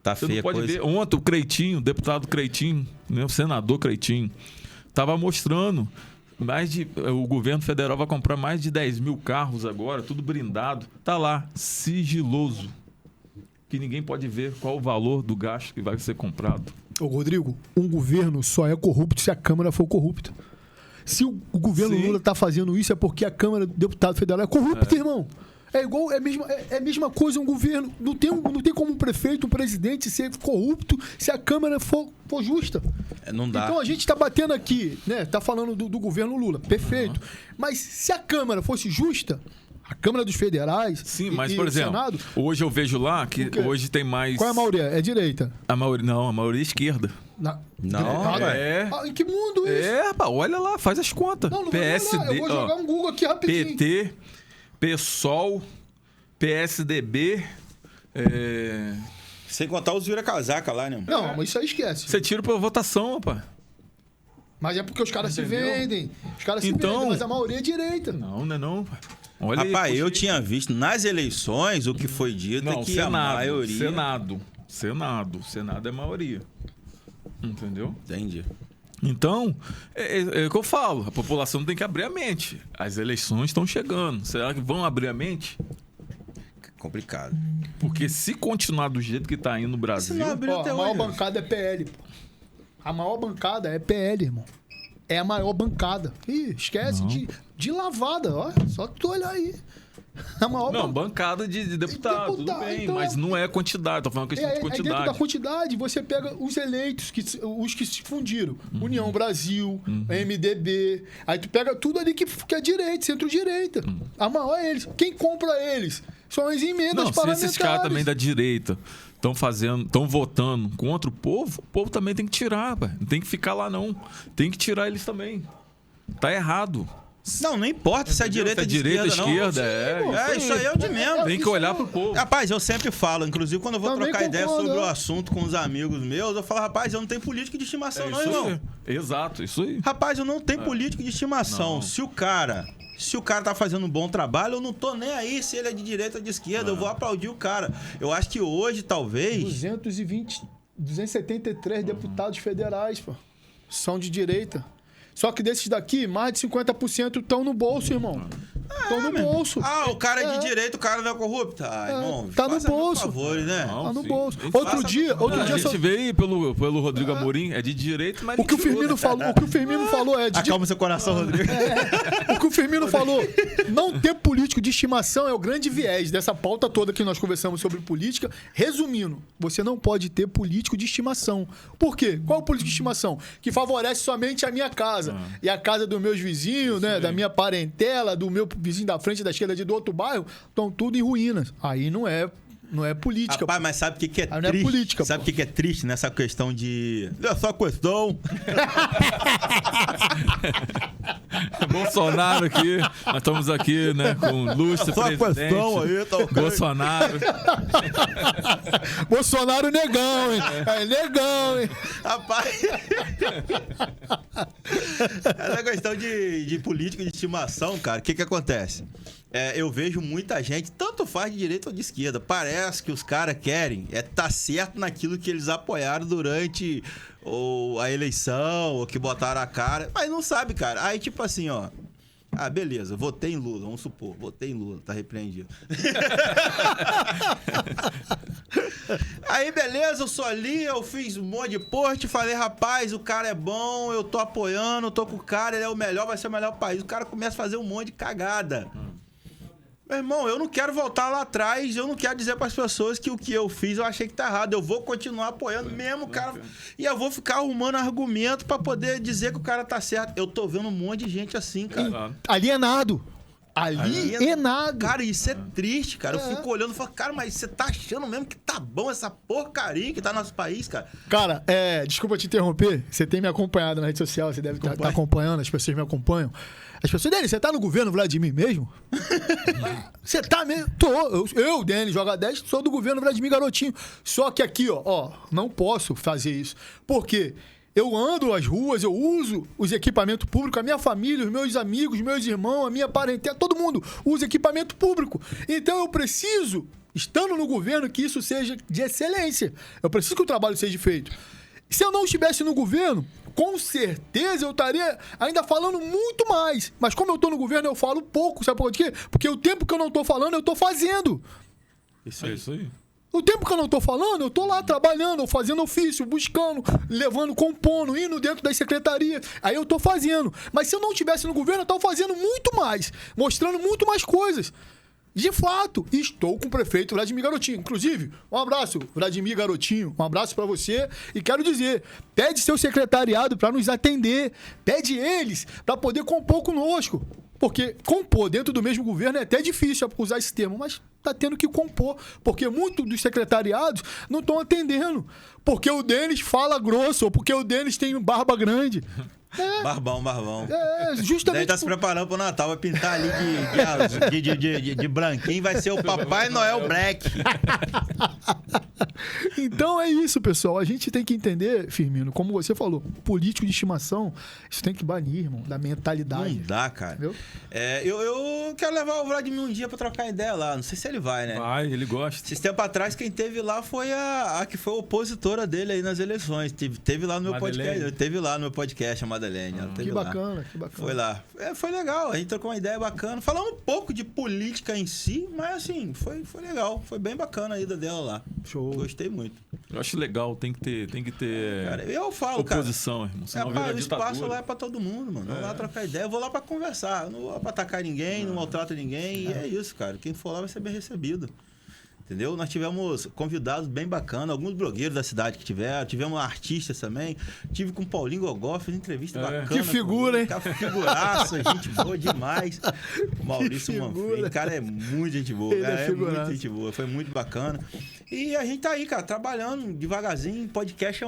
Tá Você feia não pode coisa. ver. Ontem o Creitinho, o deputado Creitinho, né, o senador Creitinho, estava mostrando... o governo federal vai comprar mais de 10 mil carros agora, tudo brindado. Tá lá, sigiloso. Que ninguém pode ver qual o valor do gasto que vai ser comprado. Ô, Rodrigo, um governo só é corrupto se a Câmara for corrupta. Se o governo Lula tá fazendo isso, é porque a Câmara do Deputado Federal é corrupta, irmão. É a mesma coisa um governo. Não tem como um prefeito, um presidente ser corrupto se a Câmara for justa. Não dá. Então a gente tá batendo aqui, né? Tá falando do governo Lula. Perfeito. Mas se a Câmara fosse justa, a Câmara dos Federais. Sim, mas, por exemplo, Senado, hoje eu vejo lá que hoje tem mais. Qual é a maioria? É direita? A maioria é esquerda. Não, em que mundo isso? Rapaz, olha lá, faz as contas. Não PSD. Eu vou jogar um Google aqui rapidinho. PT, PSOL, PSDB. Sem contar os vira-casaca lá, né? Não, mas isso aí esquece. Você tira pra votação, rapaz. Mas é porque os caras se vendem. Os caras se vendem, mas a maioria é direita. Não. Olha rapaz, aí, eu tinha visto nas eleições o que foi dito é que Senado, a maioria... Senado é maioria. Entendeu? Entendi. Então, é o que eu falo. A população tem que abrir a mente. As eleições estão chegando. Será que vão abrir a mente? Complicado. Porque se continuar do jeito que está indo no Brasil... a maior bancada é PL, pô. A maior bancada é PL, irmão. É a maior bancada. Ih, esquece de lavada, ó. Só tu olhar aí. A maior Não, bancada de deputado, tudo bem, então, mas não é quantidade, tô falando questão de dentro quantidade. da quantidade, você pega os eleitos, os que se fundiram. União Brasil, MDB. Aí tu pega tudo ali que é direita, centro-direita. A maior é eles. Quem compra eles? São as emendas Não, se parlamentares. esses caras também da direita estão votando contra o povo também tem que tirar, pai. Não tem que ficar lá, não. Tem que tirar eles também. Tá errado. Não importa se é direita ou esquerda, isso aí é o de menos. Tem que olhar pro povo. Rapaz, eu sempre falo, inclusive quando eu vou Também trocar ideia concordo, sobre o né? assunto com os amigos meus, eu falo, rapaz, eu não tenho político de estimação, não, irmão. Exato, isso aí. Rapaz, eu não tenho político de estimação. Não. Se o cara tá fazendo um bom trabalho, eu não tô nem aí se ele é de direita ou de esquerda. Eu vou aplaudir o cara. Eu acho que hoje, talvez... 273 deputados federais, pô. São de direita. Só que desses daqui, mais de 50% estão no bolso, irmão. Estão no bolso. Ah, o cara é de direita, o cara não é corrupto? Ah, irmão, tá no faça meu bolso. favor, né? Não, Tá no sim. bolso. Gente, Outro dia A gente veio pelo Rodrigo Amorim, é de direito, mas o que o Firmino falou é de Acalma seu coração, Rodrigo. O que o Firmino falou, não ter político de estimação é o grande viés dessa pauta toda que nós conversamos sobre política. Resumindo, você não pode ter político de estimação. Por quê? Qual é o político de estimação? Que favorece somente a minha casa. E a casa dos meus vizinhos, né? Da minha parentela, do meu vizinho da frente, da esquerda, do outro bairro, estão tudo em ruínas. Aí não é política. Rapaz, mas sabe o que é Aí triste? não é política, Sabe o que é triste nessa questão de... Essa questão... Bolsonaro aqui, nós estamos aqui, né, com o lustre Só presidente. questão aí, tá ok. Bolsonaro. Bolsonaro negão, hein? É negão, hein? Rapaz... Essa questão de político de estimação, cara, o que acontece? Eu vejo muita gente, tanto faz de direita ou de esquerda, parece que os caras querem tá certo naquilo que eles apoiaram durante a eleição, ou que botaram a cara, mas não sabe, cara. Aí, tipo assim, ó... Ah, beleza, votei em Lula, vamos supor. Votei em Lula, tá repreendido. Aí, beleza, eu só li, eu fiz um monte de post, falei, rapaz, o cara é bom, eu tô apoiando, tô com o cara, ele é o melhor, vai ser o melhor país. O cara começa a fazer um monte de cagada. Meu irmão, eu não quero voltar lá atrás, eu não quero dizer para as pessoas que o que eu fiz eu achei que tá errado. Eu vou continuar apoiando mesmo o cara. E eu vou ficar arrumando argumento para poder dizer que o cara tá certo. Eu tô vendo um monte de gente assim, cara. Alienado. Alienado. Cara, isso é triste, cara. Eu fico olhando e falo, cara, mas você tá achando mesmo que tá bom essa porcaria que tá no nosso país, cara? Cara, desculpa te interromper. Você tem me acompanhado na rede social, você deve estar acompanhando, as pessoas me acompanham. As pessoas, Denis, você tá no governo Vladimir mesmo? Você tá mesmo? Tô. Eu, Denis, joga 10, sou do governo Vladimir Garotinho. Só que aqui, ó, não posso fazer isso. Por quê? Eu ando as ruas, eu uso os equipamentos públicos, a minha família, os meus amigos, meus irmãos, a minha parentela, todo mundo usa equipamento público. Então eu preciso, estando no governo, que isso seja de excelência. Eu preciso que o trabalho seja feito. Se eu não estivesse no governo, com certeza eu estaria ainda falando muito mais. Mas como eu estou no governo, eu falo pouco. Sabe por quê? Porque o tempo que eu não estou falando, eu estou fazendo. Isso aí. O tempo que eu não estou falando, eu estou lá trabalhando, fazendo ofício, buscando, levando, compondo, indo dentro das secretarias. Aí eu estou fazendo. Mas se eu não estivesse no governo, eu estava fazendo muito mais. Mostrando muito mais coisas. De fato, estou com o prefeito Vladimir Garotinho. Inclusive, um abraço, Vladimir Garotinho. Um abraço para você. E quero dizer, pede seu secretariado para nos atender. Pede eles para poder compor conosco. Porque compor dentro do mesmo governo é até difícil usar esse termo, mas está tendo que compor. Porque muitos dos secretariados não estão atendendo. Porque o Denis fala grosso, ou porque o Denis tem barba grande. Barbão. Justamente. Daí tá se preparando pro Natal, vai pintar ali de branquinho, vai ser o Papai Noel Black. Então é isso, pessoal. A gente tem que entender, Firmino, como você falou, político de estimação, isso tem que banir, irmão, da mentalidade. Não dá, cara. Entendeu? Eu quero levar o Vladimir um dia pra trocar ideia lá. Não sei se ele vai, né? Vai, ele gosta. Esses tempos atrás, quem teve lá foi a que foi opositora dele aí nas eleições. Teve lá no meu podcast. Teve lá no meu podcast, a Madeleine. Ela teve Que lá. bacana. Foi lá. Foi legal. A gente trocou uma ideia bacana. Falamos um pouco de política em si, mas assim, foi legal. Foi bem bacana a ida dela lá. Show. Gostei muito. Eu acho legal, tem que ter Cara, eu falo, oposição, irmão. Senão vira o espaço ditadura. lá é pra todo mundo, mano. Vamos lá trocar ideia. Eu vou lá pra conversar. Eu não vou lá pra atacar ninguém, não maltrato ninguém. E é isso, cara. Quem for lá vai ser bem recebido. Entendeu? Nós tivemos convidados bem bacanas, alguns blogueiros da cidade que tiveram, tivemos artistas também. Tive com o Paulinho Gogó, fiz entrevista bacana. Que figura, hein? Figuraça, gente boa demais. O Maurício Manfrim, o cara é muito gente boa, Ele cara, é é figuraça. muito gente boa, foi muito bacana. E a gente tá aí, cara, trabalhando devagarzinho. Podcast é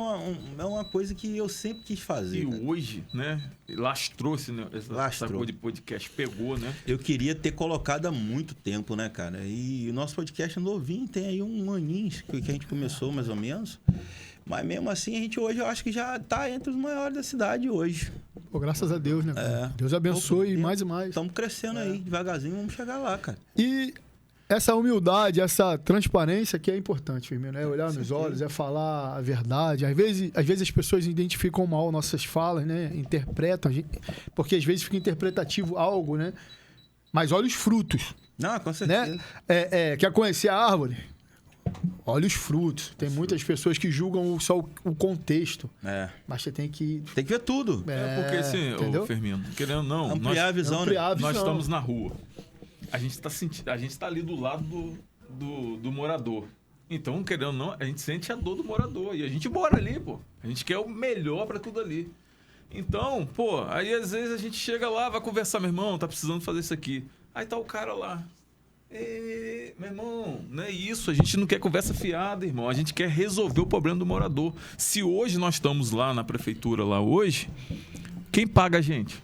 uma coisa que eu sempre quis fazer. E cara. hoje, né? Lastrou-se, né? Essa coisa de podcast pegou, né? Eu queria ter colocado há muito tempo, né, cara? E o nosso podcast é novinho, tem aí um aninho que a gente começou, mais ou menos. Mas mesmo assim, a gente hoje, eu acho que já tá entre os maiores da cidade hoje. Pô, graças a Deus, né? Cara? Deus abençoe mais e mais. Estamos crescendo aí, devagarzinho, vamos chegar lá, cara. E essa humildade, essa transparência que é importante, Firmino. É olhar nos olhos, é falar a verdade. Às vezes as pessoas identificam mal nossas falas, né? Interpretam, porque às vezes fica interpretativo algo, né? Mas olha os frutos, Não, com certeza. né? Quer conhecer a árvore? Olha os frutos. Tem muitas pessoas que julgam só o contexto. É. Mas você tem que... Tem que ver tudo. Porque assim, entendeu? ô Firmino, querendo ou não, Ampliar a visão, ampliar a né? nós visão. estamos na rua. A gente tá ali do lado do morador. Então, querendo ou não, a gente sente a dor do morador. E a gente mora ali, pô. A gente quer o melhor pra tudo ali. Então, pô, aí às vezes a gente chega lá, vai conversar, meu irmão, tá precisando fazer isso aqui. Aí tá o cara lá. Meu irmão, não é isso. A gente não quer conversa fiada, irmão. A gente quer resolver o problema do morador. Se hoje nós estamos lá na prefeitura, lá hoje, quem paga a gente?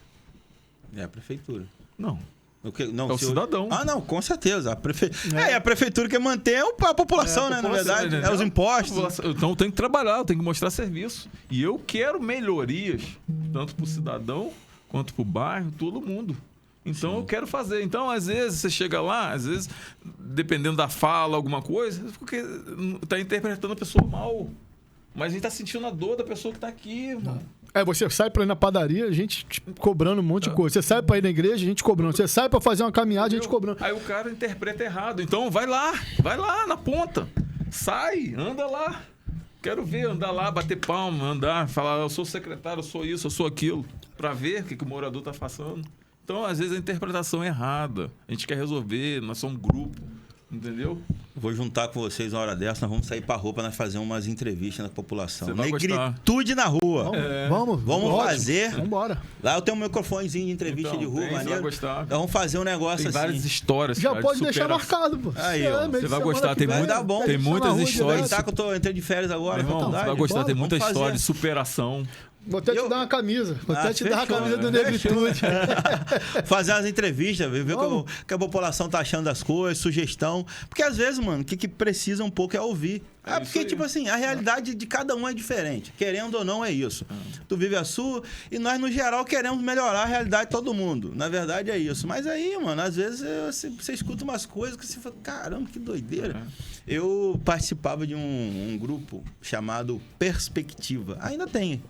É a prefeitura. Não. Não, É o cidadão. Ah, não, com certeza. A prefeitura que mantém a população, né? Na verdade, entendeu? os impostos. Então eu tenho que trabalhar, eu tenho que mostrar serviço. E eu quero melhorias, tanto para o cidadão quanto para o bairro, todo mundo. Então eu quero fazer. Então, às vezes, você chega lá, às vezes, dependendo da fala, alguma coisa, porque tá interpretando a pessoa mal. Mas a gente tá sentindo a dor da pessoa que tá aqui, irmão. Você sai pra ir na padaria, a gente cobrando um monte de coisa. Você sai pra ir na igreja, a gente cobrando. Você sai pra fazer uma caminhada, a gente cobrando. Aí o cara interpreta errado. Então vai lá na ponta. Sai, anda lá. Quero ver, andar lá, bater palma, andar, falar, eu sou secretário, eu sou isso, eu sou aquilo. Pra ver o que o morador tá passando. Então, às vezes, a interpretação é errada. A gente quer resolver, nós somos um grupo. Entendeu? Vou juntar com vocês na hora dessa, nós vamos sair pra rua pra nós fazer umas entrevistas na população. Você vai gostar. Negritude na rua. Vamos ótimo. Fazer. Vamos embora. Lá eu tenho um microfonezinho de entrevista Então, de rua, você vai maneiro. gostar. Então vamos fazer um negócio Tem assim. várias histórias. Já cara, pode de deixar superação. marcado, pô. Aí, ó. meio de Você vai semana gostar, que tem vem, muito- a gente tem tá na muitas rua histórias. direto. Tá que eu tô entrei de férias agora, Meu irmão, faculdade. você vai gostar, tem muita Vamos história fazer. de superação. Vou até te dar uma camisa. Vou até te dar a fechou, camisa do né? Negritude. Fazer as entrevistas, ver o que a população tá achando das coisas, sugestão. Porque às vezes, mano, o que precisa um pouco é ouvir. É Porque, isso aí. tipo assim, a realidade de cada um é diferente. Querendo ou não, é isso. Tu vive a sua e nós, no geral, queremos melhorar a realidade de todo mundo. Na verdade, é isso. Mas aí, mano, às vezes você escuta umas coisas que você fala, caramba, que doideira. Eu participava de um grupo chamado Perspectiva. Ainda tem.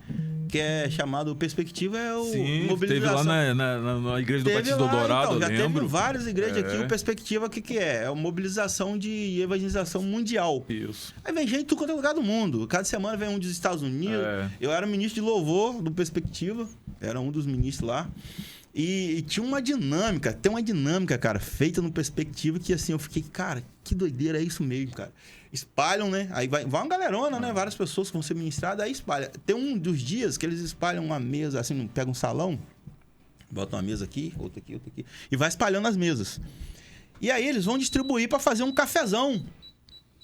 Que é chamado Perspectiva, é o Sim, mobilização. teve lá na igreja do Teve Batista do lá, Dourado, então, já eu lembro. teve várias igrejas aqui. É. O Perspectiva, o que é? É uma mobilização de evangelização mundial. Isso. Aí vem gente de tudo quanto é lugar do mundo. Cada semana vem um dos Estados Unidos. É. Eu era ministro de louvor do Perspectiva. Era um dos ministros lá. E tinha uma dinâmica, tem uma dinâmica, cara, feita no Perspectiva que, assim, eu fiquei, cara, que doideira, é isso mesmo, cara. Espalham, né? Aí vai uma galerona, né? Várias pessoas que vão ser ministradas, aí espalha. Tem um dos dias que eles espalham uma mesa, assim, pega um salão, bota uma mesa aqui, outra aqui, outra aqui, e vai espalhando as mesas. E aí eles vão distribuir para fazer um cafezão.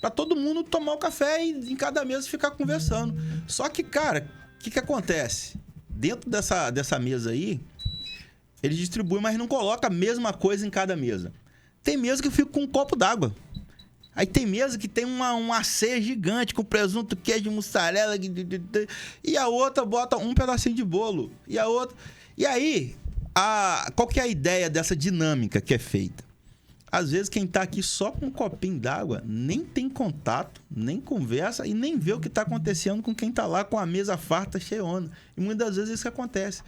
Pra todo mundo tomar o café e em cada mesa ficar conversando. Só que, cara, o que acontece? Dentro dessa mesa aí, eles distribuem, mas não colocam a mesma coisa em cada mesa. Tem mesa que fica com um copo d'água. Aí tem mesa que tem uma ceia gigante com presunto, queijo, mussarela. E a outra bota um pedacinho de bolo. E a outra... E aí, qual que é a ideia dessa dinâmica que é feita? Às vezes, quem tá aqui só com um copinho d'água nem tem contato, nem conversa e nem vê o que tá acontecendo com quem tá lá com a mesa farta, cheiona. E muitas vezes isso que acontece.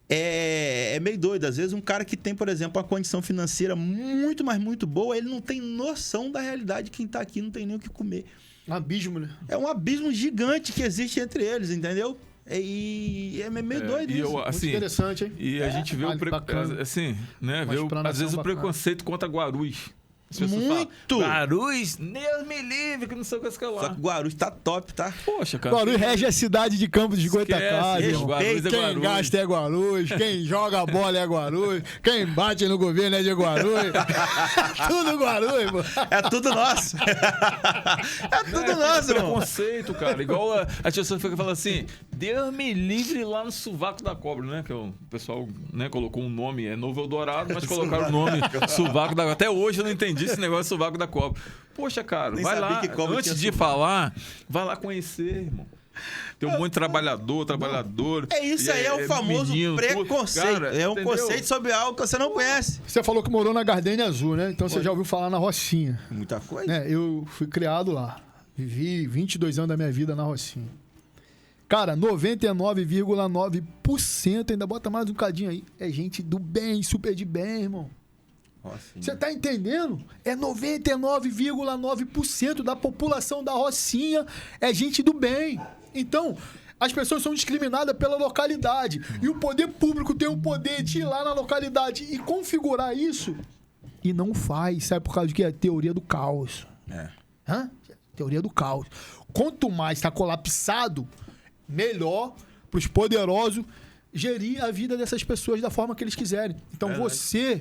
é meio doido. Às vezes um cara que tem, por exemplo, uma condição financeira muito, mas muito boa, ele não tem noção da realidade de quem tá aqui, não tem nem o que comer. Um abismo, né? É um abismo gigante que existe entre eles, entendeu? E é meio doido e isso. Muito assim, interessante, hein? E a gente vê bacana. assim, né? Uma Vê explanação às vezes o bacana. preconceito contra Guarulhos. As pessoas Muito! falam, Guarulhos, Deus me livre, que não sei o que é lá. Só que o Guarulhos tá top, tá? Poxa, cara. Guarulhos rege a cidade de Campos de Esquece, Goitacazes, irmão. Guarulhos é Quem Guarulhos. gasta é Guarulhos, quem joga a bola é Guarulhos, quem bate no governo é de Guarulhos. Tudo Guarulhos, pô. É tudo nosso. É tudo nosso, irmão. Preconceito, cara. Igual as pessoas ficam falando assim, Deus me livre lá no sovaco da cobra, né? Que o pessoal, né, colocou um nome, é Novo Eldorado, mas colocaram o nome sovaco da cobra. Até hoje eu não entendi esse negócio de sovaco da cobra. Poxa, cara, Nem vai sabia lá, que cobra antes tinha de falar, vai lá conhecer, irmão. Tem um monte de trabalhador. É isso e aí, é o famoso menino, preconceito. cara, é um entendeu? conceito sobre algo que você não conhece. Você falou que morou na Gardênia Azul, né? Então você já ouviu falar na Rocinha. Muita coisa. Né? Eu fui criado lá. Vivi 22 anos da minha vida na Rocinha. Cara, 99,9%, ainda bota mais um cadinho aí, é gente do bem, super de bem, irmão. Você tá entendendo? É 99,9% da população da Rocinha é gente do bem. Então, as pessoas são discriminadas pela localidade. E o poder público tem o poder de ir lá na localidade e configurar isso. E não faz. Sabe por causa de quê? A teoria do caos. É. Hã? Teoria do caos. Quanto mais está colapsado, melhor para os poderosos gerir a vida dessas pessoas da forma que eles quiserem. Então você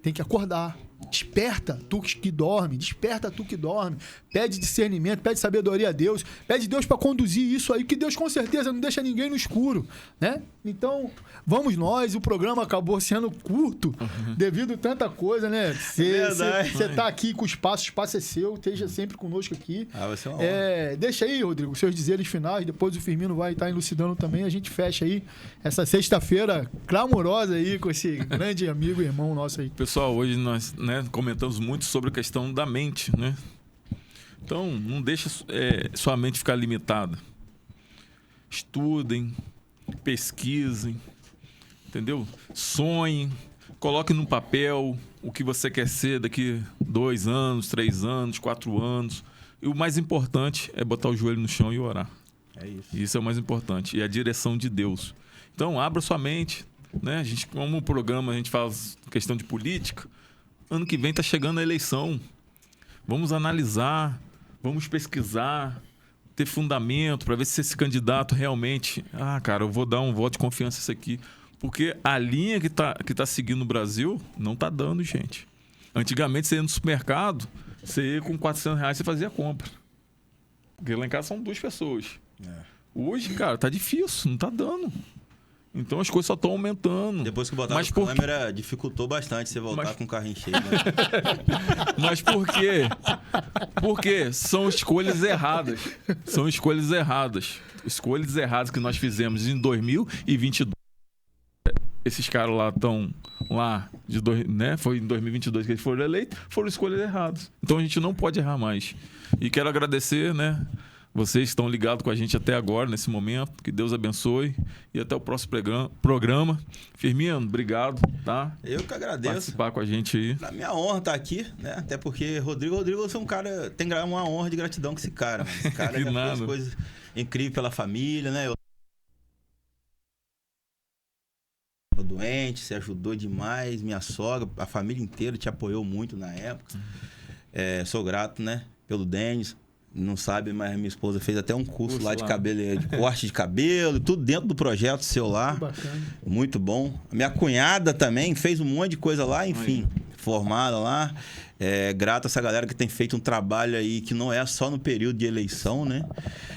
tem que acordar. Desperta tu que dorme, desperta tu que dorme. Pede discernimento, pede sabedoria a Deus, pede Deus para conduzir isso aí, que Deus com certeza não deixa ninguém no escuro, né? Então, vamos nós, o programa acabou sendo curto devido a tanta coisa, né? Você tá aqui com o espaço é seu, esteja sempre conosco aqui. Vai ser uma honra. Deixa aí, Rodrigo, os seus dizeres finais, depois o Firmino vai estar elucidando também, a gente fecha aí essa sexta-feira clamorosa aí com esse grande amigo e irmão nosso aí. Pessoal, hoje nós, né, comentamos muito sobre a questão da mente, né? Então, não deixa sua mente ficar limitada. Estudem, pesquisem, entendeu? Sonhem, coloque no papel o que você quer ser daqui 2 anos, 3 anos, 4 anos. E o mais importante é botar o joelho no chão e orar. É isso. Isso é o mais importante. E a direção de Deus. Então, abra sua mente, né? A gente, como um programa, a gente faz questão de política. Ano que vem está chegando a eleição. Vamos analisar, vamos pesquisar, ter fundamento para ver se esse candidato realmente... cara, eu vou dar um voto de confiança a esse aqui. Porque a linha que tá seguindo o Brasil não está dando, gente. Antigamente, você ia no supermercado, você ia com R$400, você fazia compra. Porque lá em casa são 2 pessoas. Hoje, cara, tá difícil, não tá dando. Então as coisas só estão aumentando. Depois que botaram a câmera, dificultou bastante você voltar com o carrinho cheio. Né? Mas por quê? Porque são escolhas erradas. São escolhas erradas. Escolhas erradas que nós fizemos em 2022. Esses caras lá estão lá, né? Foi em 2022 que eles foram eleitos, foram escolhas erradas. Então a gente não pode errar mais. E quero agradecer, né? Vocês estão ligados com a gente até agora, nesse momento. Que Deus abençoe. E até o próximo programa. Firmino, obrigado, tá? Eu que agradeço. Participar com a gente aí. Pra minha honra estar aqui, né? Até porque Rodrigo, você é um cara... Tem uma honra de gratidão com esse cara. Né? Esse cara já fez coisas incríveis pela família, né? Eu doente, você ajudou demais. Minha sogra, a família inteira te apoiou muito na época. Sou grato, né? Pelo Denis. Não sabe, mas minha esposa fez até um curso lá de cabelo, de corte de cabelo, tudo dentro do projeto seu lá. Que bacana. Muito bom. A minha cunhada também fez um monte de coisa lá, enfim, formada lá. Grato a essa galera que tem feito um trabalho aí que não é só no período de eleição, né?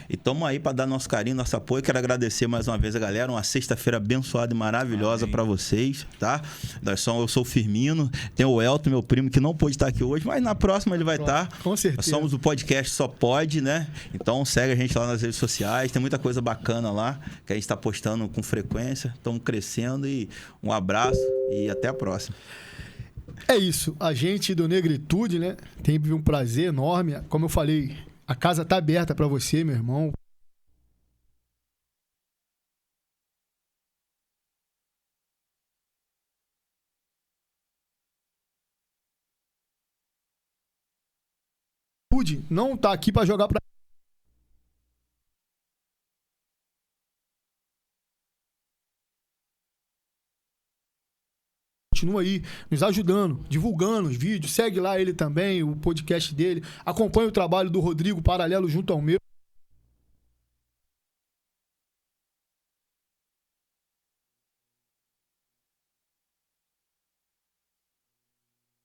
E estamos aí para dar nosso carinho, nosso apoio. Quero agradecer mais uma vez a galera. Uma sexta-feira abençoada e maravilhosa para vocês, tá? Eu sou o Firmino. Tem o Elton, meu primo, que não pôde estar aqui hoje, mas na próxima ele vai estar. Com certeza. Nós somos o podcast Só Pode, né? Então segue a gente lá nas redes sociais. Tem muita coisa bacana lá que a gente está postando com frequência. Estamos crescendo e um abraço e até a próxima. É isso. A gente do Negritude, né? Tem um prazer enorme. Como eu falei, a casa tá aberta para você, meu irmão. Rude não tá aqui para jogar pra... Continua aí nos ajudando, divulgando os vídeos, segue lá ele também, o podcast dele, acompanha o trabalho do Rodrigo paralelo junto ao meu.